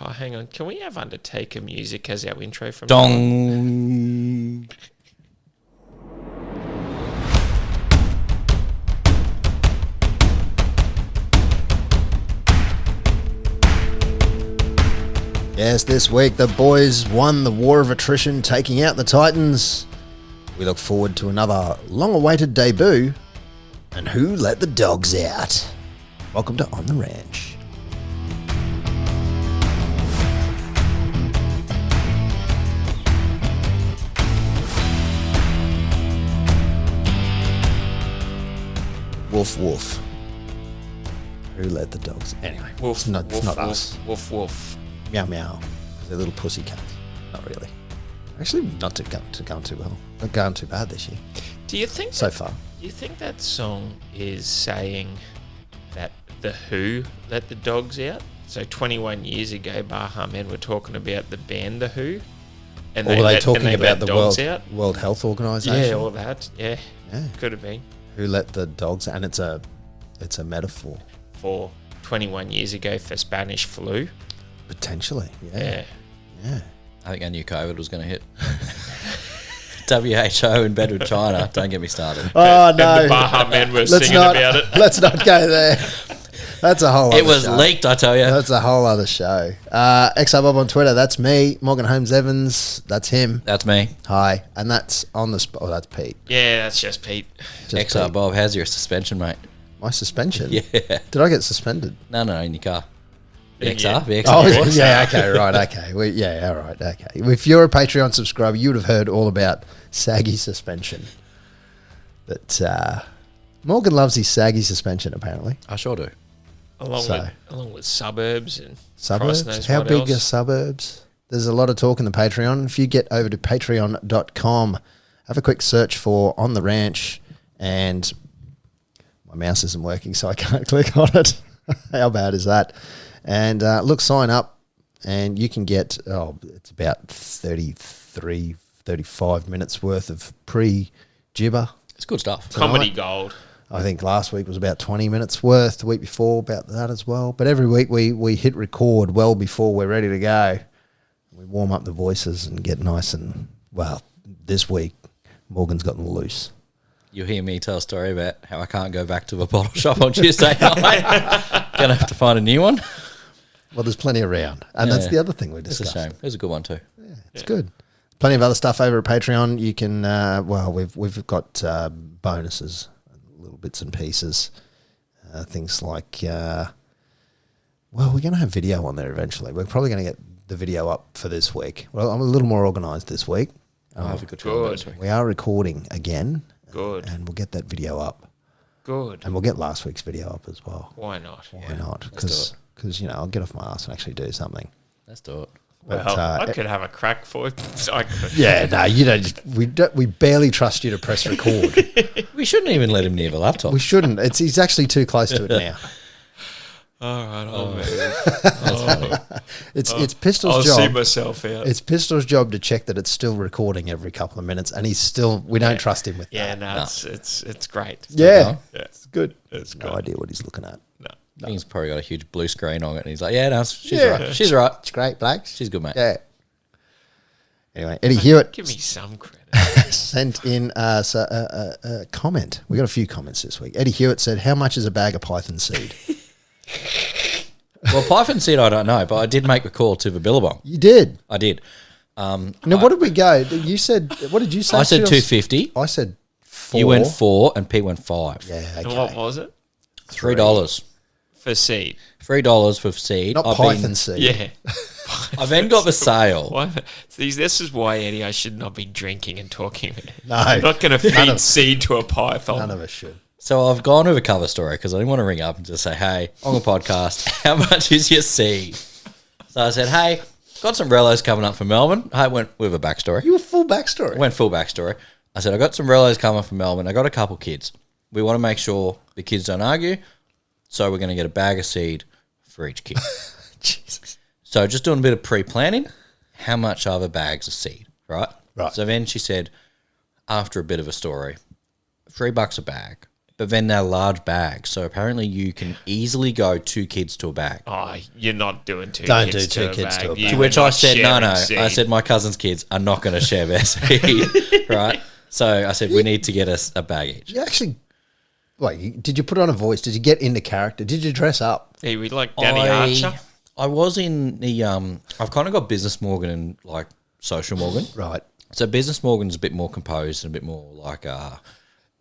Oh, hang on. Can we have Undertaker music as our intro from Dong. Yes, this week the boys won the war of attrition, taking out the Titans. We look forward to another long-awaited debut. And who let the dogs out? Welcome to On the Ranch. Woof, woof. Who let the dogs? Anyway, Woof, it's not, woof, it's not woof, us. Woof, woof. Meow, meow. They're little pussy cats. Not really. Actually, not going too well. Not going too bad this year. Do you think So far. Do you think that song is saying that the Who let the dogs out? So 21 years ago, Baha Men were talking about the band The Who. And Or were they talking let about the dogs out? World Health Organization? Yeah, all that. Yeah, Yeah. could have been. Who let the dogs? And it's a metaphor. For 21 years ago for Spanish flu. Potentially. Yeah. Yeah. I think I knew COVID was going to hit. WHO in bed with China. Don't get me started. Oh And no! the Baha Men were singing about it. Let's not go there. That's a whole. It other was show. leaked, I tell you. That's a whole other show. XR Bob on Twitter. That's me. Morgan Holmes Evans. That's him. That's me. Hi. And that's on the spot. Oh, that's Pete. Yeah, that's just Pete. Just XR Pete. Bob, how's your suspension, mate? My suspension. Yeah. Did I get suspended? No, in your car. Yeah. VXR? VXR? Oh, Yeah. yeah, okay, right, okay. Yeah, all right, okay. If you're a Patreon subscriber, you would have heard all about saggy suspension. But Morgan loves his saggy suspension, apparently. I sure do. Along with suburbs and Suburbs? Christ knows How what big else. are suburbs? There's a lot of talk in the Patreon. If you get over to patreon.com, have a quick search for On the Ranch, and my mouse isn't working, so I can't click on it. How bad is that? And look, sign up, and you can get, it's about 33, 35 minutes worth of pre-gibber. It's good stuff. Comedy gold. I think last week was about 20 minutes worth, the week before about that as well. But every week we hit record well before we're ready to go. We warm up the voices and get nice and, well, this week Morgan's gotten loose. You'll hear me tell a story about how I can't go back to a bottle shop on Tuesday night. Gonna have to find a new one. Well, there's plenty around. And that's the other thing we It's a discussed. shame. It was a good one too. It's good. Plenty of other stuff over at Patreon. You can, we've got bonuses, little bits and pieces, things like, we're going to have video on there eventually. We're probably going to get the video up for this week. Well, I'm a little more organised this week. I'll have a good Good. this week. We are recording again. Good. And we'll get that video up. Good. And we'll get last week's video up as well. Why not? Why not? let's do Because, I'll get off my ass and actually do something. Let's do it. But, Well, I could have a crack for it. I could. Yeah, no, you don't. We barely trust you to press record. We shouldn't even let him near the laptop. We shouldn't. He's actually too close to it now. All right, I'll move. It's Pistol's I'll job. see myself out. It's Pistol's job to check that it's still recording every couple of minutes, and we don't trust him with Yeah, that. no, it's great. Yeah, Yeah. it's good. It's No good. idea what he's looking at. No. I think he's probably got a huge blue screen on it, and he's like, "Yeah, no, she's Yeah. right. She's right. It's great, Blakes. She's good, mate." Yeah. Anyway, Eddie Hewitt Give me some credit. sent in a comment. We got a few comments this week. Eddie Hewitt said, "How much is a bag of python seed?" Well, Python seed, I don't know, but I did make the call to the Billabong. You did. I did. Now, what did we go? You said, what did you say? I said 250. I said 4. You went 4, and Pete went 5. Yeah, And what okay. was it? $3. For seed. $3 for seed. Not python seed. Yeah. I've then got the sale. What? See, this is why, Eddie, I should not be drinking and talking. No. I'm not going to None feed of- seed to a python. None of us should. So I've gone with a cover story because I didn't want to ring up and just say, "Hey, on the podcast, how much is your seed?" So I said, "Hey, got some relos coming up from Melbourne." I went with a backstory. You were full backstory. Went full backstory. I said, "I got some relos coming from Melbourne. I got a couple kids. We want to make sure the kids don't argue, so we're going to get a bag of seed for each kid." Jesus. So just doing a bit of pre-planning. How much are the bags of seed, right? Right. So then she said, after a bit of a story, $3 a bag. but then they're large bags. So apparently you can easily go 2 kids to a bag. Oh, you're not doing two Don't kids do to two a kids bag. to a bag. You To were which I not said, no. sharing seed. I said, my cousin's kids are not going to share their seed, right? So I said, we need to get us a bag each. You actually, did you put on a voice? Did you get into character? Did you dress up? Hey, we like Danny Archer. I was in the, I've kind of got Business Morgan and like Social Morgan. Right. So Business Morgan's a bit more composed and a bit more like,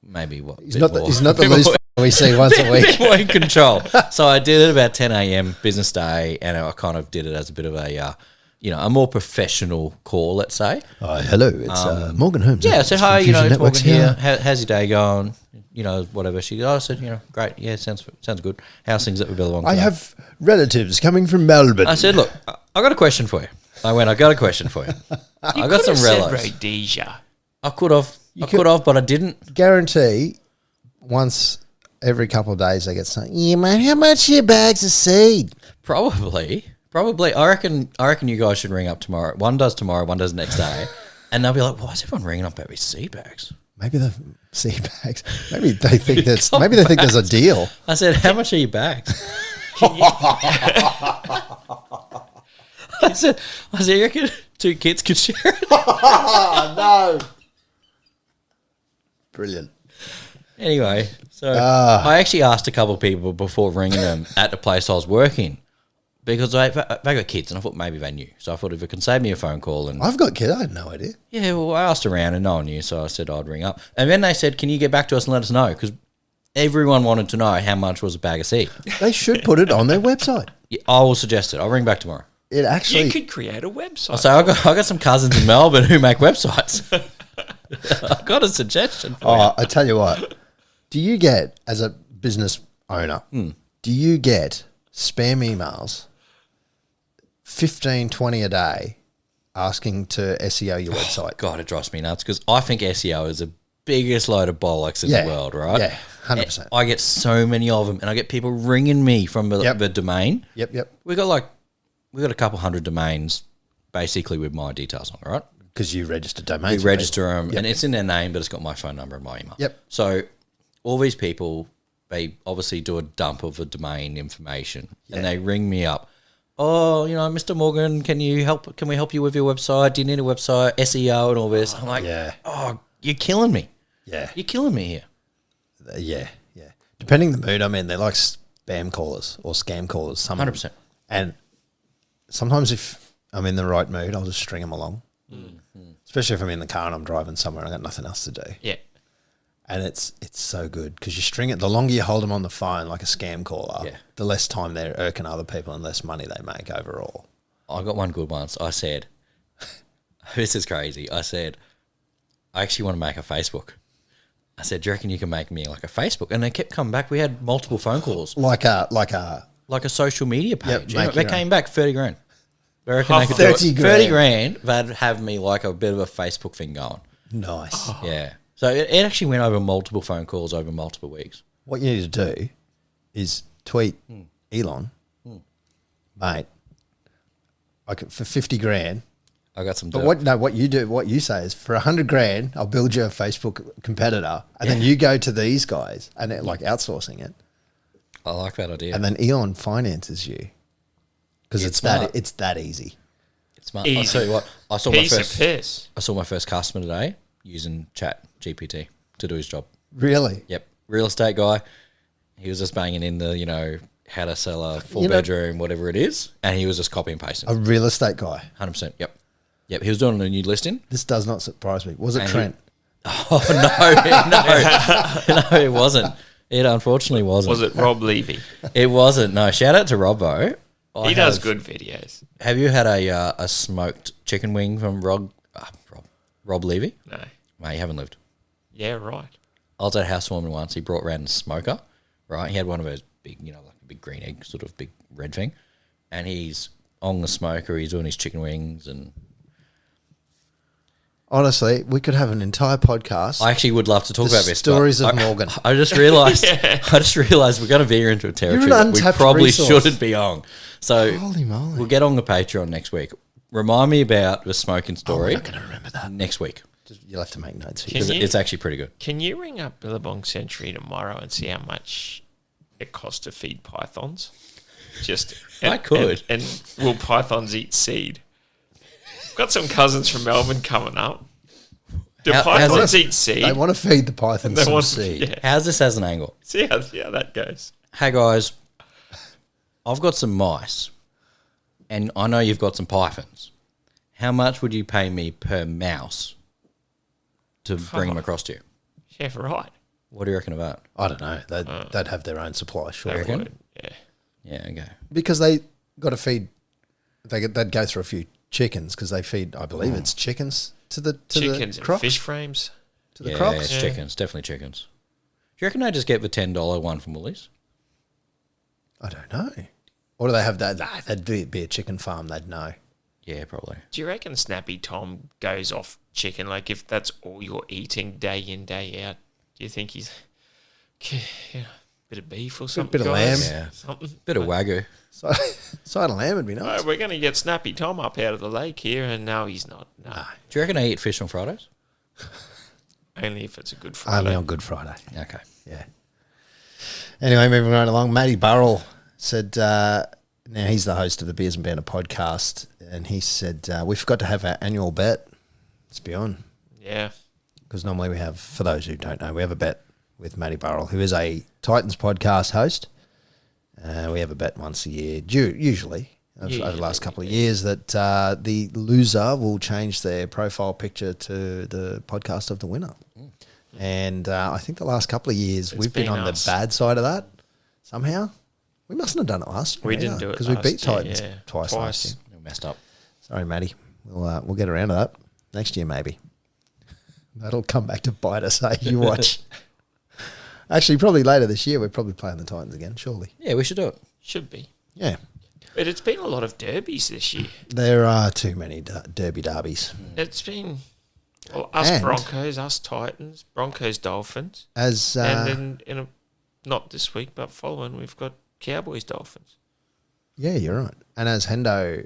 maybe what? He's not the loose we see once a week. Bit more in control. So I did it about 10 a.m. business day, and I kind of did it as a bit of a, a more professional call, let's say. Oh, hello, it's Morgan Holmes. Yeah, I said, hi, it's Morgan Networks here. How's your day going? Whatever. I said, great. Yeah, sounds good. How's things at the Billabong? I have relatives coming from Melbourne. I said, look, I got a question for you. I got a question for you. I got some said relos. Rhodesia. I could have, but I didn't. Guarantee once every couple of days they get something. Yeah, mate, how much are your bags of seed? Probably. I reckon you guys should ring up tomorrow. One does tomorrow, one does next day. And they'll be like, why is everyone ringing up about these seed bags? Maybe the seed bags. Maybe they think there's a deal. I said, how much are your bags? I said, you reckon 2 kids could share it? Oh, no. Brilliant. Anyway, so I actually asked a couple of people before ringing them at the place I was working because they got kids and I thought maybe they knew. So I thought if it can save me a phone call and... I've got kids. I had no idea. Yeah, well, I asked around and no one knew, so I said I'd ring up. And then they said, can you get back to us and let us know? Because everyone wanted to know how much was a bag of seed. They should put it on their website. Yeah, I will suggest it. I'll ring back tomorrow. It actually... You could create a website. I'll say, I got some cousins in Melbourne who make websites. I've got a suggestion for you. I tell you what. Do you get, as a business owner, do you get spam emails, 15, 20 a day, asking to SEO your website? God, it drives me nuts because I think SEO is the biggest load of bollocks in the world, right? Yeah, 100%. I get so many of them and I get people ringing me from the domain. Yep. We got a couple hundred domains basically with my details on, right? Because you register domains. We register them and it's in their name, but it's got my phone number and my email. Yep. So all these people, they obviously do a dump of the domain information and they ring me up. Oh, Mr. Morgan, can we help you with your website? Do you need a website, SEO and all this? I'm like, oh, you're killing me. Yeah. You're killing me here. Yeah. Depending the mood I'm in, they're like spam callers or scam callers. 100%. And sometimes if I'm in the right mood, I'll just string them along. Especially if I'm in the car and I'm driving somewhere and I've got nothing else to do. Yeah. And it's so good because you string it. The longer you hold them on the phone like a scam caller, the less time they're irking other people and less money they make overall. I got one good once. I said, this is crazy. I said, I actually want to make a Facebook. I said, do you reckon you can make me like a Facebook? And they kept coming back. We had multiple phone calls. Like a social media page. Yep, they came back 30 grand. I reckon they could 30 do it. 30 grand, they'd have me like a bit of a Facebook thing going. Nice. Yeah. So it actually went over multiple phone calls over multiple weeks. What you need to do is tweet Elon, mate, for 50 grand. I got some. But what you say is for 100 grand, I'll build you a Facebook competitor, and then you go to these guys and they're like outsourcing it. I like that idea. And then Elon finances you because it's that easy. It's smart. I'll tell you what. I saw my first customer today using Chat GPT to do his job. Really? Yep. Real estate guy. He was just banging in the how to sell a 4-bedroom, whatever it is, and he was just copy and pasting. A real estate guy. 100%. Yep. He was doing a new listing. This does not surprise me. Was it Trent? No, it wasn't. It unfortunately wasn't. Was it Rob Levy? It wasn't. No, shout out to Robbo. He does good videos. Have you had a smoked chicken wing from Rob Levy? No. Mate, you haven't lived. Yeah, right. I was at a housewarming once. He brought around a smoker, right? He had one of those big, like a big green egg, sort of big red thing. And he's on the smoker. He's doing his chicken wings and... Honestly, we could have an entire podcast. I actually would love to talk about this. Stories of Morgan. I just realised. we're going to veer into a territory that we probably shouldn't be on. So holy moly, we'll get on the Patreon next week. Remind me about the smoking story. I'm not going to remember that next week. You'll have to make notes here. Can you- It's actually pretty good. Can you ring up Billabong Century tomorrow and see how much it costs to feed pythons? I could. And will pythons eat seed? Got some cousins from Melbourne coming up. Do How's pythons it- eat seed? They want to feed the pythons They some want- seed. yeah. How's this as an angle? See how that goes. Hey guys, I've got some mice, and I know you've got some pythons. How much would you pay me per mouse to bring them across to you? Yeah, right. What do you reckon of that? I don't know. They'd have their own supply, surely. reckon? Would, yeah. Yeah, okay. Because they got to feed. They'd go through a few chickens because they feed. I believe it's chickens to the Chickens and crocs. fish frames. To the Yeah, crocs. it's Yeah. chickens, definitely chickens. Do you reckon they just get the $10 one from Woolies? I don't know. Or do they have that? Nah, that'd be a chicken farm. They'd know. Yeah, probably. Do you reckon Snappy Tom goes off chicken? Like, if that's all you're eating day in, day out, do you think he's bit of beef or something? bit of guys? lamb. Yeah. Something. Bit of Wagyu. Side of lamb would be nice. Oh, we're going to get Snappy Tom up out of the lake here, and no, he's not. No, Do you reckon they eat fish on Fridays? only if it's a good Friday. Only on Good Friday. Okay. Yeah. Anyway, moving right along. Matty Burrell said, now he's the host of the Beers and Banter podcast, and he said, we forgot to have our annual bet. Let's be on. Yeah. Because normally we have, for those who don't know, we have a bet with Matty Burrell, who is a Titans podcast host. We have a bet once a year, usually, over the last couple of years, that the loser will change their profile picture to the podcast of the winner. And I think the last couple of years we've been on us. the bad side of that somehow. We mustn't have done it last year. We didn't do it because we last beat year, Titans yeah. twice last year. We messed up. Sorry, Matty. We'll get around to that next year, maybe. That'll come back to bite us, eh? You watch. Actually, probably later this year, we're probably playing the Titans again, surely. Yeah, we should do it. Should be. Yeah. But it's been a lot of derbies this year. There are too many derbies. It's been us And- Broncos, us Titans, Broncos Dolphins. As And then, not this week, but following, we've got Cowboys Dolphins. yeah, you're right. And as Hendo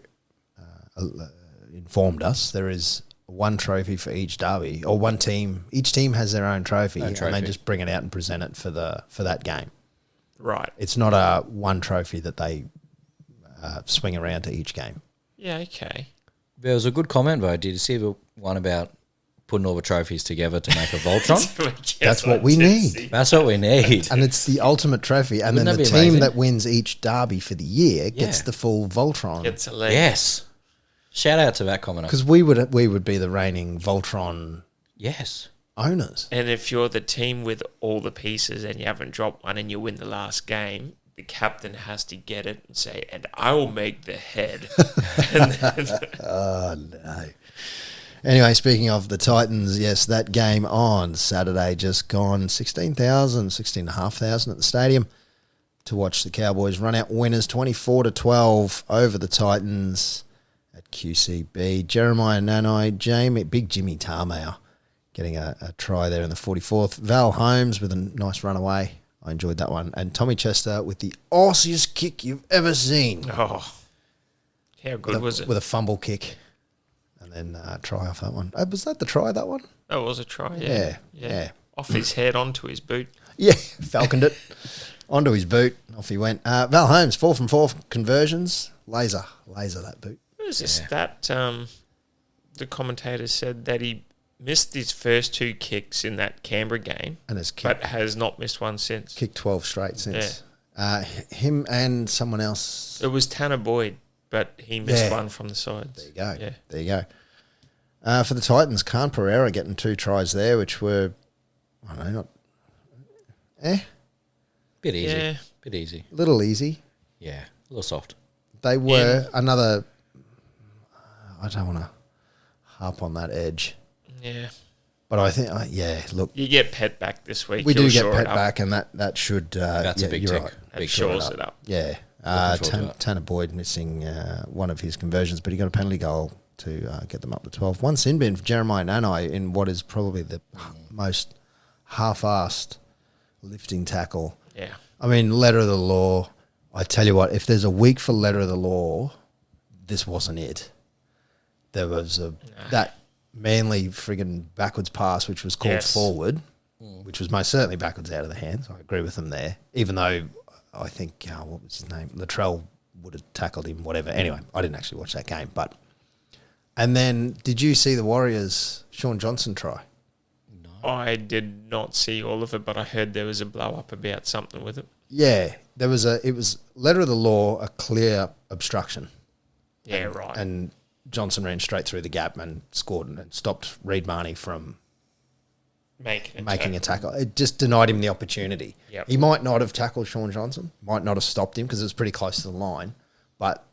informed us, there is one trophy for each derby, or one team. Each team has their own trophy, and they just bring it out and present it for that game. Right. It's not a one trophy that they swing around to each game. Yeah, okay. There was a good comment, though. Did you see the one about putting all the trophies together to make a Voltron? That's what we need. That's what we need. And it's the ultimate trophy. And Wouldn't then that the be team amazing? that wins each derby for the year gets Yeah. the full Voltron. It's a leg. Yes. Shout out to that commenter. Because we would be the reigning Voltron Yes. owners. And if you're the team with all the pieces and you haven't dropped one and you win the last game, the captain has to get it and say, and I will make the head. And then, Oh, no. Anyway, speaking of the Titans, yes, that game on Saturday just gone 16,500 at the stadium to watch the Cowboys run out winners 24-12 over the Titans at QCB. Jeremiah Nanai, big Jimmy Tarmayer getting a try there in the 44th. Val Holmes with a nice run away. I enjoyed that one. And Tommy Chester with the Aussiest kick you've ever seen. oh, how good was it? With a fumble kick. And then try off that one. Was that the try, that one? That was a try, yeah. Yeah. Off his head onto his boot. Yeah, falconed it. Onto his boot. Off he went. Val Holmes, 4 from 4 conversions. Laser that boot. What is this? That the commentator said that he missed his first two kicks in that Canberra game, And has but has not missed one since. kicked 12 straight since. Him and someone else. It was Tanner Boyd, but he missed Yeah. one from the sides. There you go. Yeah. There you go. For the Titans, Khan Pereira getting 2 tries there, which were, I don't know, Bit easy. Yeah. Bit easy. a little easy. Yeah. A little soft. They were another, I don't want to harp on that edge. Yeah. But I think, look, You get Pet back this week. we do He'll get shore Pet it up. back, and that should. That's a big you're tick. right. That Big shores shore it up. Yeah. Looking forward to that. Tanner Boyd missing one of his conversions, but he got a penalty goal to get them up to 12. One sin bin for Jeremiah Nanai in what is probably the most half-assed lifting tackle. Yeah. I mean, letter of the law. I tell you what, if there's a week for letter of the law, this wasn't it. There was Manly friggin' backwards pass, which was called Yes. forward, which was most certainly backwards out of the hands. I agree with them there, even though I think, what was his name? Latrell would have tackled him, whatever. Anyway, I didn't actually watch that game. And then did you see the Warriors' Sean Johnson try? I did not see all of it, but I heard there was a blow up about something with it. Yeah, it was letter of the law, a clear obstruction. Yeah, right. And Johnson ran straight through the gap and scored and stopped Reid Marnie from making a tackle. It just denied him the opportunity. Yep. He might not have tackled Sean Johnson, might not have stopped him because it was pretty close to the line. But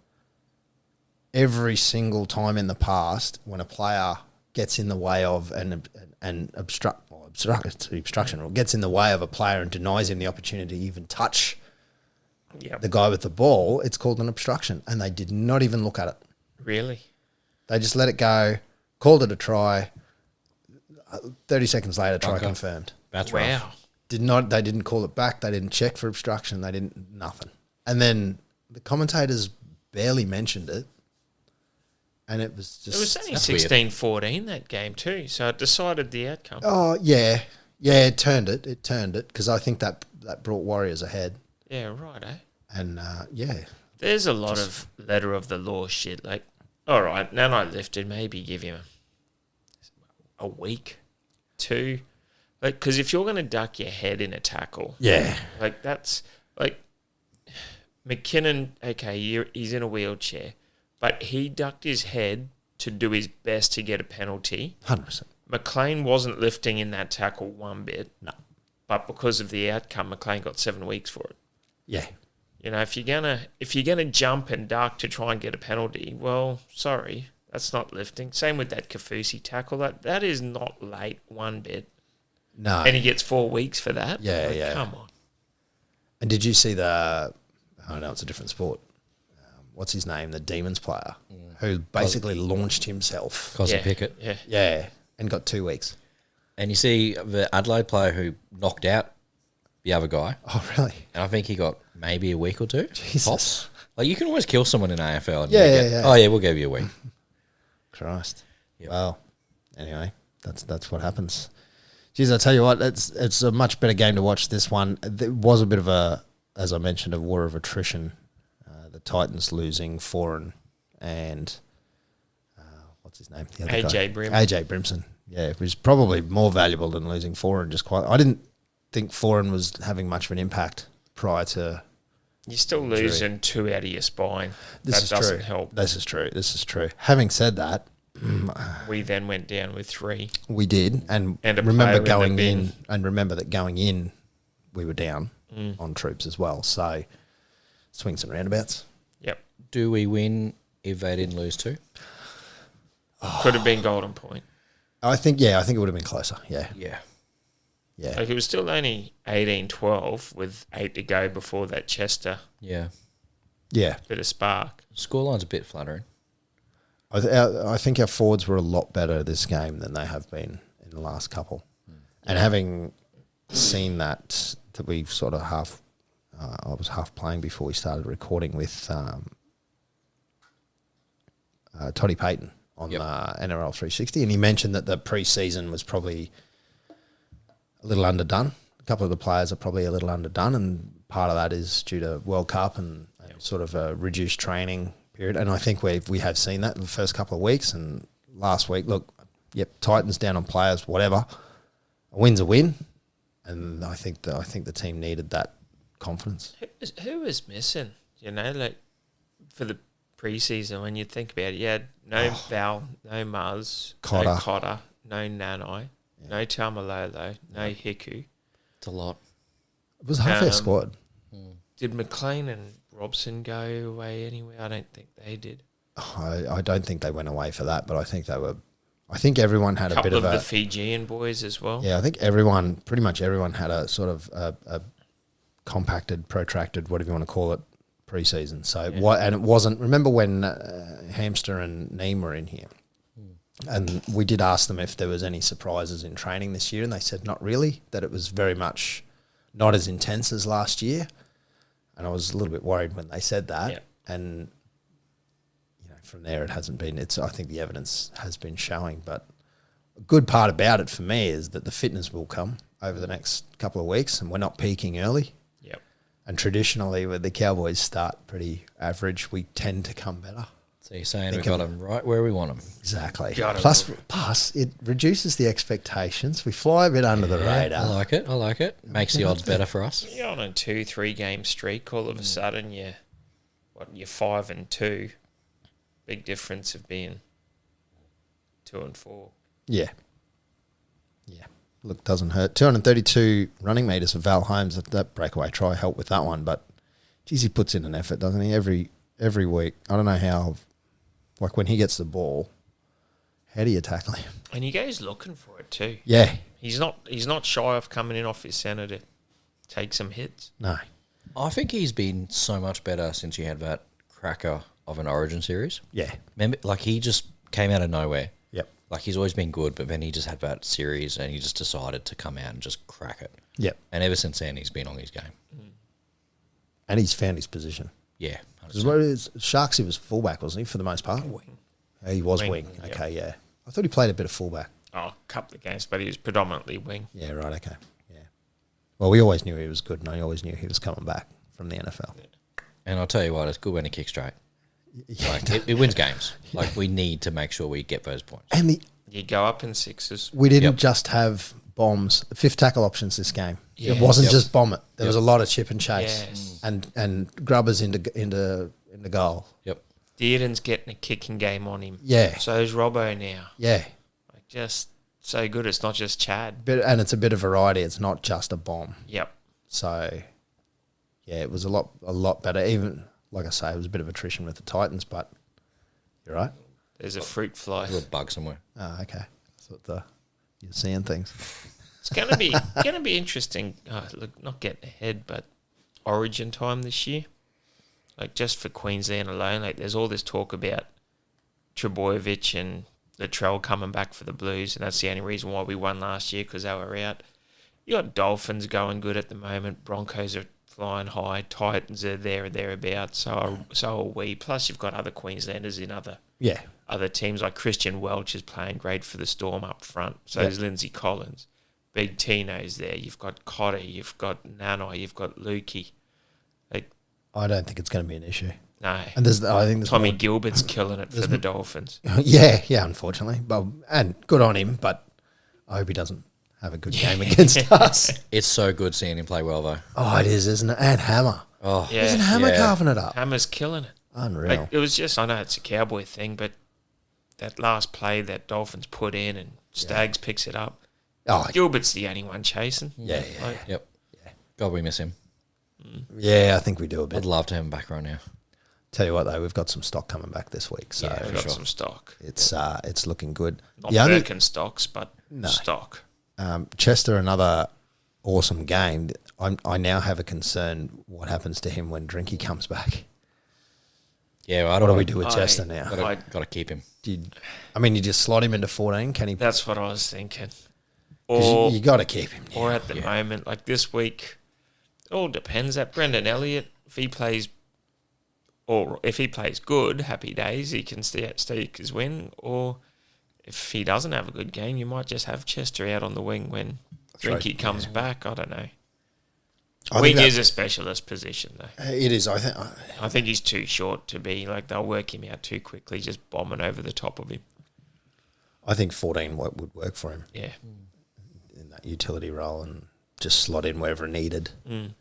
every single time in the past, when a player gets in the way of obstruction or gets in the way of a player and denies him the opportunity to even touch the guy with the ball, it's called an obstruction. And they did not even look at it. Really? They just let it go, called it a try. 30 seconds later, try confirmed. That's Wow. rough. They didn't call it back. They didn't check for obstruction. They didn't, nothing. And then the commentators barely mentioned it. And it was just... It was only That's 16-14 that game too, so it decided the outcome. Oh, yeah. Yeah, it turned it. It turned it because I think that brought Warriors ahead. Yeah, right, eh? And, yeah. There's a lot of letter of the law shit. Like, all right, now I lifted, maybe give him a week, 2. Like, because if you're going to duck your head in a tackle, Yeah. like that's like McKinnon. Okay, he's in a wheelchair, but he ducked his head to do his best to get a penalty. 100%. McLean wasn't lifting in that tackle one bit. No. But because of the outcome, McLean got 7 weeks for it. Yeah. You know, if you're gonna jump and duck to try and get a penalty, well, sorry, that's not lifting. Same with that Kafusi tackle. That is not late one bit. No. And he gets 4 weeks for that. Yeah, Like, yeah. Come on. And did you see the... Oh, no, it's a different sport. What's his name? The Demons player who basically launched himself. Cosy Yeah, Pickett. Yeah. Yeah. And got 2 weeks. And you see the Adelaide player who knocked out the other guy, Oh, really? and I think he got maybe a week or 2. Jesus. Tops. Like, you can always kill someone in AFL. And Yeah, you yeah, yeah. Oh, yeah, we'll give you a week. Christ. Yep. Well, anyway, that's what happens. Geez, I tell you what, it's a much better game to watch, this one. There was a bit of a, as I mentioned, a war of attrition. The Titans losing Foran and what's his name? The other AJ guy. Brim. AJ Brimson. Yeah, it was probably more valuable than losing Foran. I didn't think Foran was having much of an impact prior to... You're still losing 2 out of your spine. This that is doesn't true. help. This is true. Having said that, We then went down with 3. we did, and And a remember player in the going bin. in, and remember that going in, we were down on troops as well. So swings and roundabouts. Yep. Do we win if they didn't lose 2? Could have been golden point. I think it would have been closer. Yeah, Yeah. yeah. Like, it was still only 18-12 with 8 to go before that Chester Yeah. Yeah, bit of spark. Scoreline's a bit flattering. I think our forwards were a lot better this game than they have been in the last couple. And having seen that we sort of I was half playing before we started recording with Toddy Payton on NRL 360, and he mentioned that the pre-season was probably a little underdone. A couple of the players are probably a little underdone, and part of that is due to World Cup and sort of a reduced training period. And I think we have seen that in the first couple of weeks. And last week, look, Titans down on players, whatever. A win's a win, and I think the team needed that confidence. Who was missing? You know, like for the preseason, when you think about it, you had no Val, no Muzz, no Cotter, no Nanai, no Tamalolo, no Hiku. It's a lot. It was half their squad. Did McLean and Robson go away anywhere? I don't think they did. I don't think they went away for that, but I think they were. I think everyone had a bit of the Fijian boys as well. Yeah, I think pretty much everyone had a sort of a compacted, protracted, whatever you want to call it, pre-season. So and it wasn't. Remember when Hamster and Neem were in here, and we did ask them if there was any surprises in training this year, and they said not really. That it was very much not as intense as last year. And I was a little bit worried when they said that. And from there it hasn't been. I think the evidence has been showing, but good part about it for me is that the fitness will come over the next couple of weeks, and we're not peaking early. Yep. And traditionally, when the Cowboys start pretty average, we tend to come better. So you're saying we've got them right where we want them. Exactly. Got 'em. Plus, it reduces the expectations. We fly a bit under the radar. I like it. Makes the odds better for us. You're on a 2-3 game streak. All of a sudden, you're 5-2. Big difference of being 2-4. Yeah. Look, doesn't hurt. 232 running meters for Val Holmes. That breakaway try helped with that one, but geez, he puts in an effort, doesn't he? Every week. I don't know how. Like when he gets the ball, how do you tackle him? And he goes looking for it too. Yeah. He's not shy of coming in off his centre to take some hits. No. I think he's been so much better since he had that cracker of an Origin series. Yeah. Remember, like he just came out of nowhere. Yep. Like he's always been good, but then he just had that series and he just decided to come out and just crack it. Yep. And ever since then, he's been on his game. And he's found his position. Yeah. 'Cause Sharks, he was fullback, wasn't he, for the most part? Wing. He was Wing, wing. yep. Okay, yeah. I thought he played a bit of fullback. Oh, a couple of games, but he was predominantly wing. Yeah, right, okay. Yeah. Well, we always knew he was good, and I always knew he was coming back from the NFL. And I'll tell you what, it's good when he kicks straight. Yeah. Like it wins games. Like we need to make sure we get those points. And You go up in sixes. we didn't Yep. just have bombs, fifth tackle options this game. Yeah. It wasn't Yep. just bomb it. There was a lot of chip and chase. Yes. And grubbers into goal. Yep. Dearden's getting a kicking game on him. Yeah. So is Robbo now. Yeah. Like just so good. It's not just Chad. And it's a bit of variety. It's not just a bomb. Yep. So, yeah, it was a lot better. Even, like I say, it was a bit of attrition with the Titans, but you're right. There's a fruit fly. There's a bug somewhere. Oh, okay. So you're seeing things. It's gonna be interesting. Look, not getting ahead, but Origin time this year. Like just for Queensland alone, like there's all this talk about Trebojevic and Latrell coming back for the Blues, and that's the only reason why we won last year because they were out. You got Dolphins going good at the moment. Broncos are flying high. Titans are there or thereabouts. So are we. Plus you've got other Queenslanders in other teams like Christian Welch is playing great for the Storm up front. So is Lindsay Collins. Big Tino's there. You've got Cotter. You've got Nanai. You've got Lukey. Like I don't think it's going to be an issue. no. And I think there's Tommy more- Gilbert's killing it for the Dolphins. Yeah, unfortunately. And good on him, but I hope he doesn't have a good game against us. It's so good seeing him play well, though. Oh, it is, isn't it? And Hammer. Oh, Yeah. Isn't Hammer Yeah. carving it up? Hammer's killing it. Unreal. Like, it was just, I know it's a Cowboy thing, but that last play that Dolphins put in and Staggs picks it up. Oh, Gilbert's the only one chasing. yeah. Like, Yep. God, we miss him. Yeah, I think we do a I'd bit. love to have him back right now. Tell you what, though, we've got some stock coming back this week, so we've for got sure. some stock. it's looking good. Not The only Birkenstocks, but stock. Chester, another awesome game. I now have a concern. What happens to him when Drinky comes back? Yeah, well, I What don't do know. we do with Chester now? I- Got to keep him. You just slot him into 14. Can he? That's what I was thinking. 'Cause Or you got to keep him. or at the moment, like this week, it all depends. That Brendan Elliott, if he plays good, happy days, he can stake his win. Or if he doesn't have a good game, you might just have Chester out on the wing when Drinky comes back. I don't know. Wing is a specialist position, though. It is. I think he's too short to be like they'll work him out too quickly, just bombing over the top of him. I think 14 would work for him Yeah, in that utility role and just slot in wherever needed. Mm.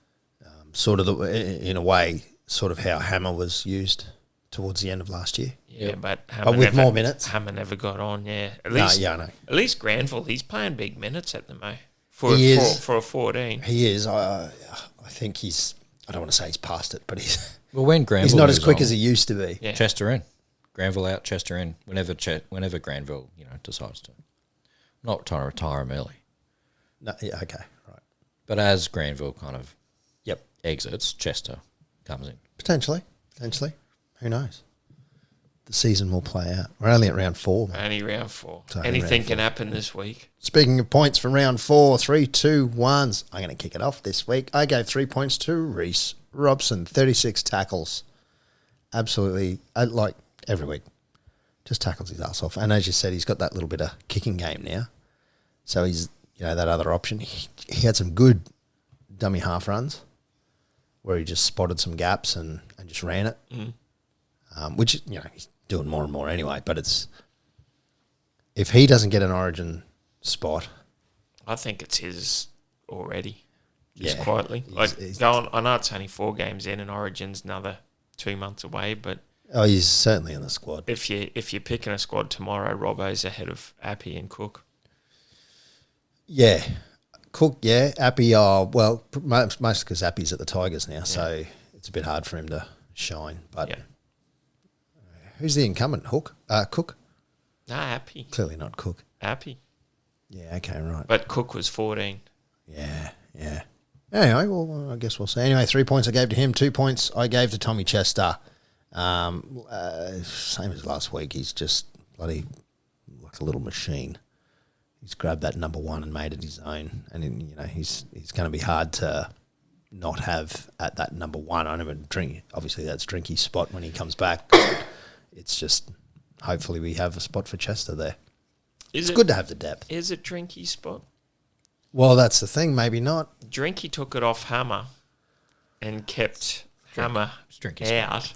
Sort of in a way, sort of how Hammer was used towards the end of last year. yeah, but Hammer with more minutes. Hammer never got on. Yeah, I know. At least Granville, he's playing big minutes at the mo for a 14. He is. I think he's. I don't want to say he's past it, but Well, when Granville he's not as moves quick on, as he used to be. Yeah. Chester in, Granville out, Chester in. Whenever Granville, decides to, not trying to retire him early, No, yeah, okay, right. but as Granville kind of Yep. exits, Chester comes in. Potentially. Who knows? The season will play out. We're only at round 4. Man. Only round 4. It's only Anything round can happen this week. Speaking of points from round 4, 3, 2, 1s. I'm going to kick it off this week. I gave 3 points to Reece Robson, 36 tackles. Absolutely, like every week. Just tackles his ass off. And as you said, he's got that little bit of kicking game now. So he's, that other option. He had some good dummy half runs where he just spotted some gaps and just ran it, which, he's doing more and more anyway. But if he doesn't get an Origin spot, I think it's his already. Just Yeah. quietly. He's I know it's only 4 games in and Origin's another 2 months away, but he's certainly in the squad. if you're picking a squad tomorrow, Robbo's ahead of Appy and Cook. Yeah. Cook, yeah. Appy, well, most because Appy's at the Tigers now, so it's a bit hard for him to shine. But who's the incumbent? Cook? No, Appy. Clearly not Cook. Appy. Yeah, okay, right. But Cook was 14. Yeah. Anyway, well, I guess we'll see. Anyway, 3 points I gave to him. 2 points I gave to Tommy Chester. Same as last week. He's just bloody like a little machine. He's grabbed that number 1 and made it his own. And, he's going to be hard to not have at that number 1. I never drink. Obviously, that's Drinky's spot when he comes back. It's just, hopefully we have a spot for Chester there. It's good to have the depth. Is it Drinky's spot? Well, that's the thing. Maybe not. Drinky took it off Hammer and kept Hammer out.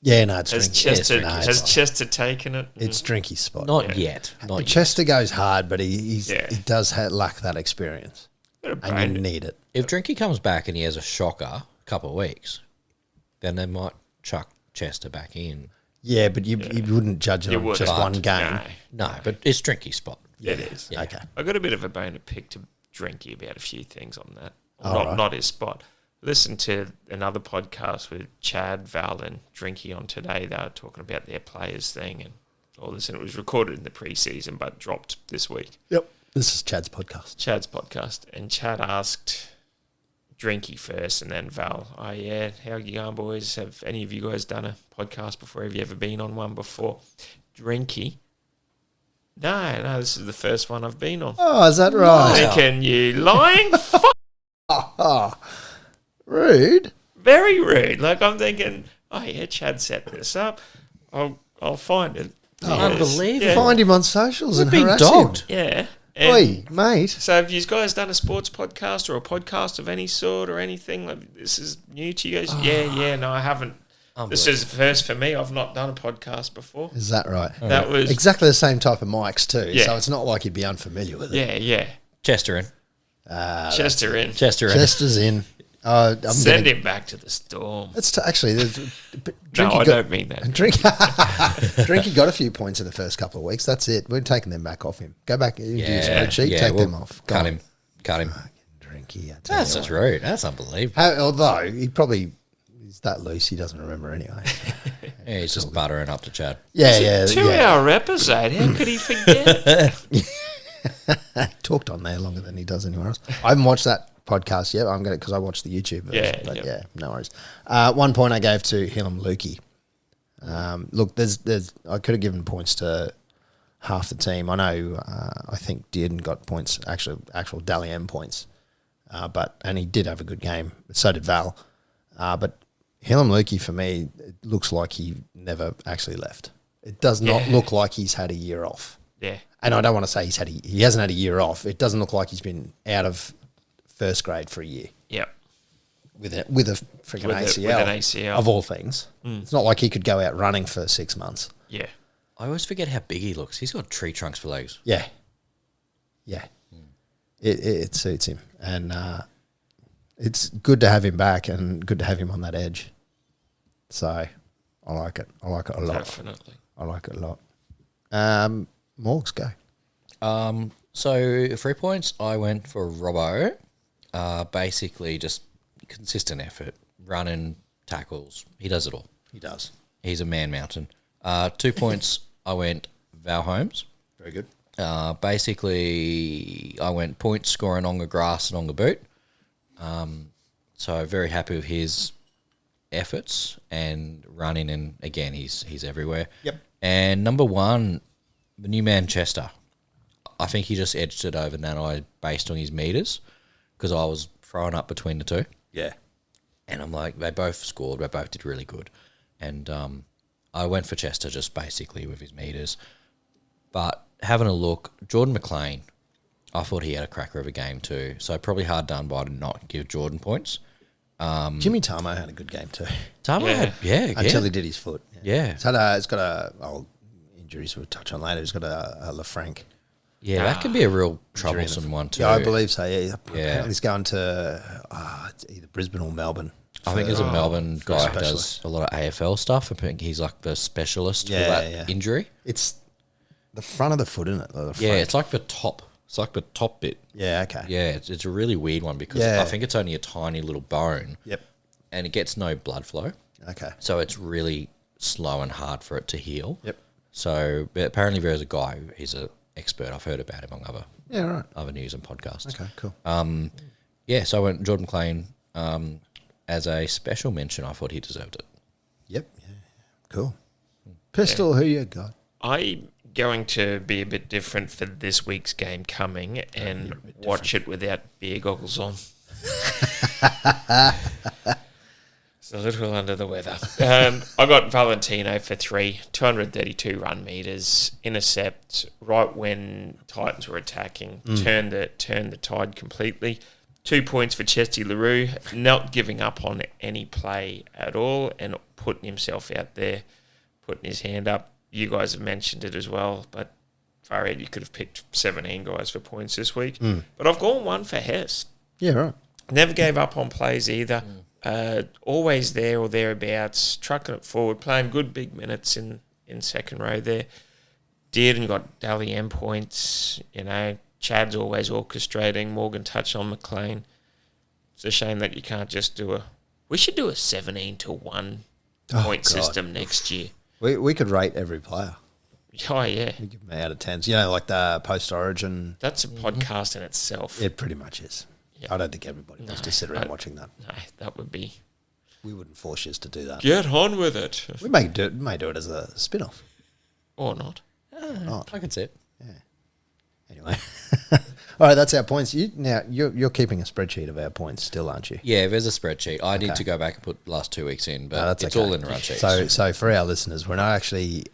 Yeah, no, it's Has Drinky. Chester taken it? It's Drinky's spot. Not yet. Chester goes hard, but he does lack that experience. And you need it. If Drinky comes back and he has a shocker a couple of weeks, then they might chuck Chester back in. Yeah, but you wouldn't judge it on just one game. No, but it's Drinky's spot. It is. Yeah. Okay. I got a bit of a bone to pick to Drinky about a few things on that. Right. Not his spot. Listen to another podcast with Chad, Val, and Drinky on today. They were talking about their players thing and all this, and it was recorded in the preseason but dropped this week. Yep. This is Chad's podcast. And Chad asked Drinky first and then Val, how are you going, boys? Have any of you guys done a podcast before? Have you ever been on one before? Drinky, no, this is the first one I've been on. Oh, is that right? Thinking you lying? Rude. Very rude. Like I'm thinking, Chad set this up. I'll find it. Unbelievable. Yeah. Find him on socials and Big harass dogged. him. Yeah. Oi, mate. So have you guys done a sports podcast or a podcast of any sort or anything? Like, this is new to you guys? Yeah, no, I haven't. This is the first for me. I've not done a podcast before. Is that right? That was exactly the same type of mics too, Yeah. so it's not like you'd be unfamiliar with it. Yeah. Chester in. Chester in. Chester's in. Send him back to the storm. It's actually, No, I don't mean that. Drinky got a few points in the first couple of weeks. That's it. We're taking them back off him. Go back into your spreadsheet, take them off. Cut him. Drinky. That's just rude. That's unbelievable. Although he's that loose, he doesn't remember anyway. Yeah, he's just buttering up to Chad. Yeah. 2-hour episode. How could he forget? Talked on there longer than he does anywhere else. I haven't watched that podcast yet. I'm gonna because I watched the YouTube version. No worries. 1 point I gave to Hillam Lukey. Look, there's I could have given points to half the team. I know. I think Dearden got points, actual Dally M points, and he did have a good game. So did Val. But Hillam Lukey for me, it looks like he never actually left. It does not look like he's had a year off. Yeah. And I don't want to say he hasn't had a year off. It doesn't look like he's been out of first grade for a year. Yep. With a freaking ACL. With an ACL. Of all things. It's not like he could go out running for 6 months. Yeah. I always forget how big he looks. He's got tree trunks for legs. Yeah. It suits him. And it's good to have him back and good to have him on that edge. So I like it. I like it a lot. Definitely. I like it a lot. Morgs, go. So 3 points, I went for Robbo. Basically just consistent effort, running, tackles. He does it all. He does. He's a man mountain. 2 points, I went Val Holmes. Very good. Basically, I went points scoring on the grass and on the boot. So very happy with his efforts and running, and again, he's everywhere. Yep. And number 1, the new man Chester. I think he just edged it over Nanai based on his meters because I was throwing up between the two. Yeah. And I'm like, they both scored. They both did really good. And I went for Chester just basically with his meters. But having a look, Jordan McLean, I thought he had a cracker of a game too. So probably hard done by to not give Jordan points. Jimmy Tamo had a good game too. Tamo had, Until he did his foot. Yeah. It's got a injuries we'll touch on later. He's got a LaFranc. Yeah, that could be a real troublesome one too. Yeah, I believe so. Yeah. Yeah. He's going to it's either Brisbane or Melbourne. I think there's a Melbourne guy who specialist. does a lot of AFL stuff. I think he's like the specialist for that injury. It's the front of the foot, isn't it? The Yeah, front. it's like the top. It's like the top bit. Yeah, okay. Yeah, it's a really weird one because I think it's only a tiny little bone. Yep. And it gets no blood flow. Okay. So it's really slow and hard for it to heal. Yep. So but apparently there's a guy, he's an expert. I've heard about him on other news and podcasts. Okay, cool. Yeah, so I went Jordan McLean as a special mention. I thought he deserved it. Yep. Yeah. Cool. Pistol, who you got? I'm going to be a bit different for this week's game coming and watch it without beer goggles on. It's a little under the weather. I got Valentino for 3, 232 run meters, intercept right when Titans were attacking, turned the tide completely. 2 points for Chesty LaRue, not giving up on any play at all and putting himself out there, putting his hand up. You guys have mentioned it as well, but far out you could have picked 17 guys for points this week. But I've gone 1 for Hess. Yeah, right. Never gave up on plays either. Always there or thereabouts, trucking it forward, playing good big minutes in second row there. Did and got Dally M points. You know, Chad's always orchestrating. Morgan touched on McLean. It's a shame that you can't just do a... We should do a 17-1 point system next year. We could rate every player. Oh, yeah. We give them out of 10s. You know, like the post-origin. That's a podcast in itself. It pretty much is. Yep. I don't think everybody wants to sit around watching that. No, that would be... We wouldn't force you to do that. Get on with it. We may do it as a spin-off. Or not. I can see it. Yeah. Anyway. All right, that's our points. You're keeping a spreadsheet of our points still, aren't you? Yeah, there's a spreadsheet. I need to go back and put the last 2 weeks in, but that's it's okay. all in the run sheet. So for our listeners, we're not actually